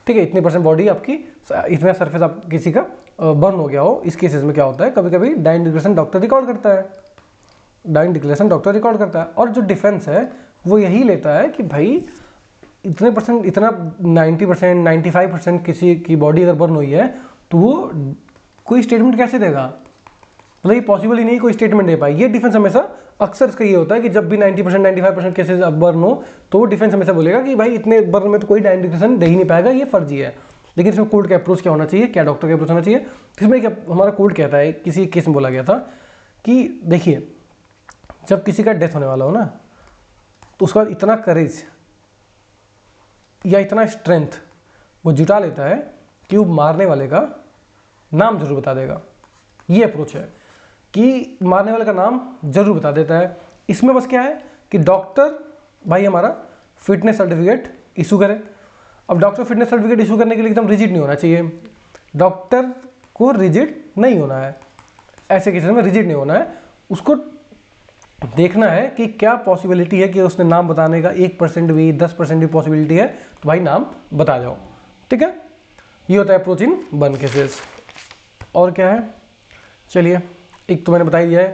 ठीक है, इतनी परसेंट बॉडी आपकी, इतना सरफेस आप किसी का बर्न हो गया हो। इस केसेस में क्या होता है, कभी कभी डाइन डिक्लेरेशन डॉक्टर रिकॉर्ड करता है, डाइन डिक्लेरेशन डॉक्टर रिकॉर्ड करता है, और जो डिफेंस है वो यही लेता है कि भाई इतने परसेंट, इतना 90% 95% किसी की बॉडी अगर बर्न हुई है तो वो कोई स्टेटमेंट कैसे देगा, मतलब ये पॉसिबल ही नहीं कोई स्टेटमेंट दे पाए। ये डिफेंस हमेशा अक्सर इसका ये होता है कि जब भी 90% 95% केसेस अब बर्न हो तो वो डिफेंस हमेशा बोलेगा कि भाई इतने बर्न में तो कोई डाइन डिक्लेरेशन दे ही नहीं पाएगा, ये फर्जी है। लेकिन इसमें कोर्ट का अप्रोच क्या होना चाहिए, क्या डॉक्टर का अप्रोच होना चाहिए। इसमें क्या हमारा कोर्ट कहता है, किसी केस में बोला गया था कि देखिए जब किसी का डेथ होने वाला हो ना, तो उसके बाद इतना करेज या इतना स्ट्रेंथ वो जुटा लेता है कि वो मारने वाले का नाम जरूर बता देगा। ये अप्रोच है कि मारने वाले का नाम जरूर बता देता है। इसमें बस क्या है कि डॉक्टर भाई हमारा फिटनेस सर्टिफिकेट इशू करे। अब डॉक्टर फिटनेस सर्टिफिकेट इशू करने के लिए एकदम रिजिड नहीं होना चाहिए, डॉक्टर को रिजिड नहीं होना है, ऐसे केसेस में रिजिड नहीं होना है। उसको देखना है कि क्या पॉसिबिलिटी है कि उसने नाम बताने का 1% भी 10% भी पॉसिबिलिटी है, तो भाई नाम बता जाओ। ठीक है, ये होता है अप्रोच इन बर्न केसेस। और क्या है, चलिए एक तो मैंने बता दिया है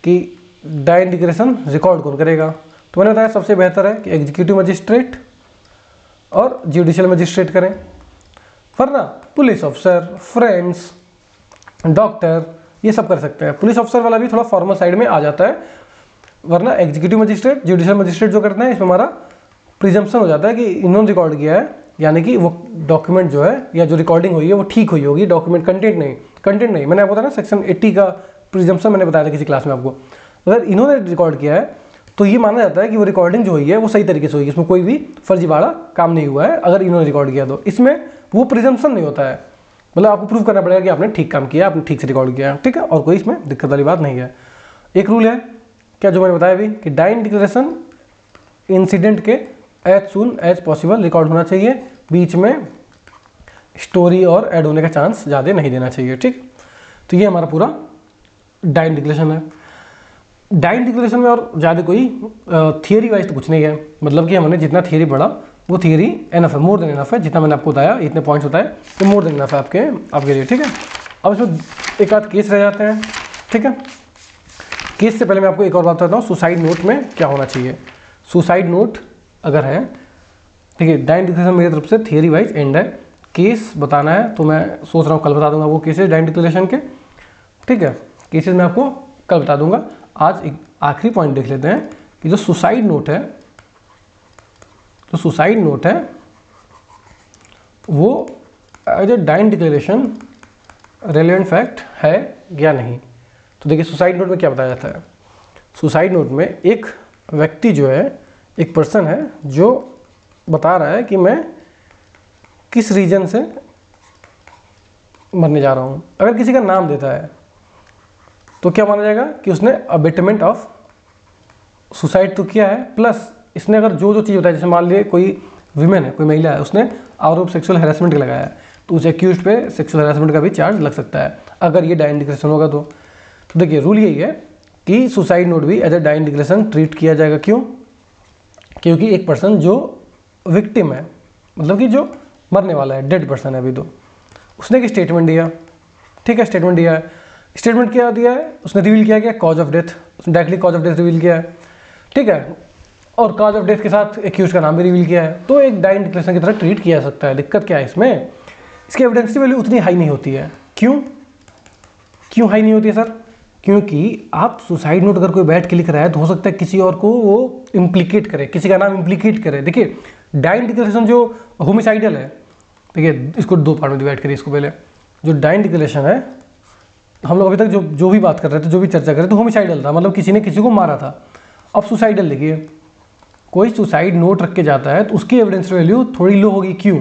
कि डाइन डिक्लेरेशन रिकॉर्ड कौन करेगा। तो मैंने बताया सबसे बेहतर है कि एग्जीक्यूटिव मजिस्ट्रेट और जुडिशियल मजिस्ट्रेट करें, वरना पुलिस ऑफिसर, फ्रेंड्स, डॉक्टर ये सब कर सकते हैं। पुलिस ऑफिसर वाला भी थोड़ा फॉर्मल साइड में आ जाता है, वरना एग्जीक्यूटिव मजिस्ट्रेट, जुडिशियल मजिस्ट्रेट जो करते हैं इसमें हमारा प्रिजम्पशन हो जाता है कि इन्होंने रिकॉर्ड किया है, यानी कि वो डॉक्यूमेंट जो है या जो रिकॉर्डिंग हुई है वो ठीक हुई होगी, डॉक्यूमेंट कंटेंट नहीं। मैंने आपको बताया ना सेक्शन 80 का प्रिजम्पशन मैंने बताया था किसी क्लास में आपको। अगर इन्होंने रिकॉर्ड किया है तो ये माना जाता है कि वो रिकॉर्डिंग जो हुई है वो सही तरीके से हुई है, इसमें कोई भी फर्जीवाड़ा काम नहीं हुआ है। अगर इन्होंने रिकॉर्ड किया तो इसमें वो प्रिजम्पशन नहीं होता है, मतलब आपको प्रूव करना पड़ेगा कि आपने ठीक काम किया, आपने ठीक से रिकॉर्ड किया है। ठीक है, और कोई इसमें दिक्कत वाली बात नहीं है। एक रूल है क्या जो मैंने बताया अभी कि डाइन डिक्लेरेशन इंसिडेंट के as soon as possible record होना चाहिए, बीच में स्टोरी और ऐड होने का चांस ज़्यादा नहीं देना चाहिए। ठीक, तो ये हमारा पूरा डाइन डिक्लेरेशन है। डाइन डिक्लेरेशन में और ज़्यादा कोई थियरी वाइज तो कुछ नहीं है, मतलब कि हमने जितना थियरी पढ़ा वो थियरी एनफ है, मोर देन एनफ है। जितना मैंने आपको बताया इतने पॉइंट्स बताए तो मोर देन एनफ है आपके लिए। ठीक है, अब इसमें एक आध केस रह जाते हैं। ठीक है, केस से पहले मैं आपको एक और बात बताता हूँ, सुसाइड नोट में क्या होना चाहिए। सुसाइड नोट अगर है, ठीक है, डाइन डिक्लेरेशन मेरी तरफ से थियरी वाइज एंड है। केस बताना है तो मैं सोच रहा हूँ कल बता दूंगा वो केसेस डाइन डिक्लेरेशन के। ठीक है, केसेस मैं आपको कल बता दूंगा। आज एक आखिरी पॉइंट देख लेते हैं कि जो सुसाइड नोट है, जो सुसाइड नोट है वो as a dying declaration relevant fact है या नहीं। तो देखिए सुसाइड नोट में क्या बताया जाता है, सुसाइड नोट में एक व्यक्ति जो है, एक पर्सन है जो बता रहा है कि मैं किस रीजन से मरने जा रहा हूँ। अगर किसी का नाम देता है तो क्या माना जाएगा कि उसने अबेटमेंट ऑफ सुसाइड तो किया है, प्लस इसने अगर जो चीज़ बताया, जैसे मान लीजिए कोई विमेन है, कोई महिला है, उसने आरोप सेक्सुअल हैरेसमेंट का लगाया है, तो उस एक्यूज्ड पे सेक्सुअल हैरेसमेंट का भी चार्ज लग सकता है अगर ये डाइंग डिक्लेरेशन होगा तो। देखिए रूल यही है कि सुसाइड नोट भी as a dying declaration treat किया जाएगा। क्यों? क्योंकि एक पर्सन जो विक्टिम है, मतलब कि जो मरने वाला है, डेड पर्सन है अभी, तो उसने एक स्टेटमेंट दिया, ठीक है, स्टेटमेंट दिया है। स्टेटमेंट क्या दिया है? उसने रिवील किया गया कॉज ऑफ डेथ, उसने directly cause of death reveal किया है, ठीक है, और कॉज ऑफ डेथ के साथ एक्यूज का नाम भी रिवील किया है, तो एक डाइंग डिक्लेरेशन की तरह ट्रीट किया जा सकता है। दिक्कत क्या है इसमें? इसकी एविडेंस की वैल्यू उतनी हाई नहीं होती है। क्यों हाई नहीं होती है सर? क्योंकि आप सुसाइड नोट अगर कोई बैठ के लिख रहा है तो हो सकता है किसी और को वो इम्प्लीकेट करे, किसी का नाम इम्प्लीकेट करे। देखिए डाइंग डिक्लेरेशन जो होमिसाइडल है, देखिए इसको दो पार्ट में डिवाइड करिए। इसको पहले जो डाइंग डिक्लेरेशन है, हम लोग अभी तक जो भी बात कर रहे थे, जो भी चर्चा कर रहे थे, होमिसाइडल था, मतलब किसी ने किसी को मारा था। अब सुसाइडल देखिए, कोई सुसाइड नोट रख के जाता है तो उसकी एविडेंस वैल्यू थोड़ी लो होगी। क्यों?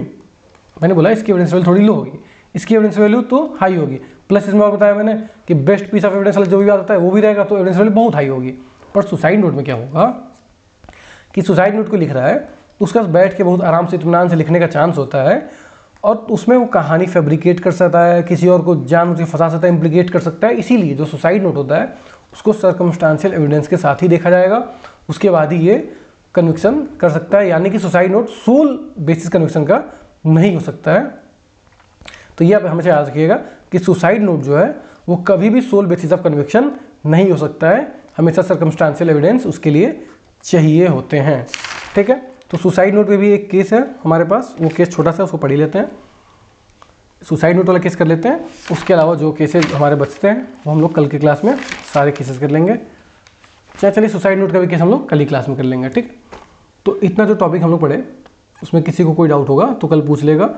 मैंने बोला इसकी एविडेंस वैल्यू थोड़ी लो होगी, इसकी एविडेंस वैल्यू तो हाई होगी। प्लस इसमें और बताया मैंने कि बेस्ट पीस ऑफ एविडेंस वाला जो भी बात होता है वो भी रहेगा, तो एविडेंस वैल्यू बहुत हाई होगी। पर सुसाइड नोट में क्या होगा कि सुसाइड नोट को लिख रहा है तो उसका बैठ के बहुत आराम से इत्मीनान से लिखने का चांस होता है, और उसमें वो कहानी फैब्रिकेट कर सकता है, किसी और को जानबूझ के फंसा सकता है, इम्प्लीकेट कर सकता है। इसीलिए जो सुसाइड नोट होता है उसको सर्कमस्टांशियल एविडेंस के साथ ही देखा जाएगा, उसके बाद ही ये कन्विक्शन कर सकता है। यानी कि suicide note sole basis conviction का नहीं हो सकता है। तो ये आप हमेशा याद रखिएगा कि सुसाइड नोट जो है वो कभी भी सोल बेसिस ऑफ कन्विक्शन नहीं हो सकता है, हमेशा सर्कमस्टांशियल एविडेंस उसके लिए चाहिए होते हैं, ठीक है। तो सुसाइड नोट में भी एक केस है हमारे पास, वो केस छोटा सा, उसको पढ़ ही लेते हैं। सुसाइड नोट वाला केस कर लेते हैं, उसके अलावा जो केसेज हमारे बचते हैं वो हम लोग कल की क्लास में सारे केसेस कर लेंगे। चलिए सुसाइड नोट का भी केस हम लोग कल ही क्लास में कर लेंगे, ठीक। तो इतना जो टॉपिक हम लोग पढ़े उसमें किसी को कोई डाउट होगा तो कल पूछ लेगा।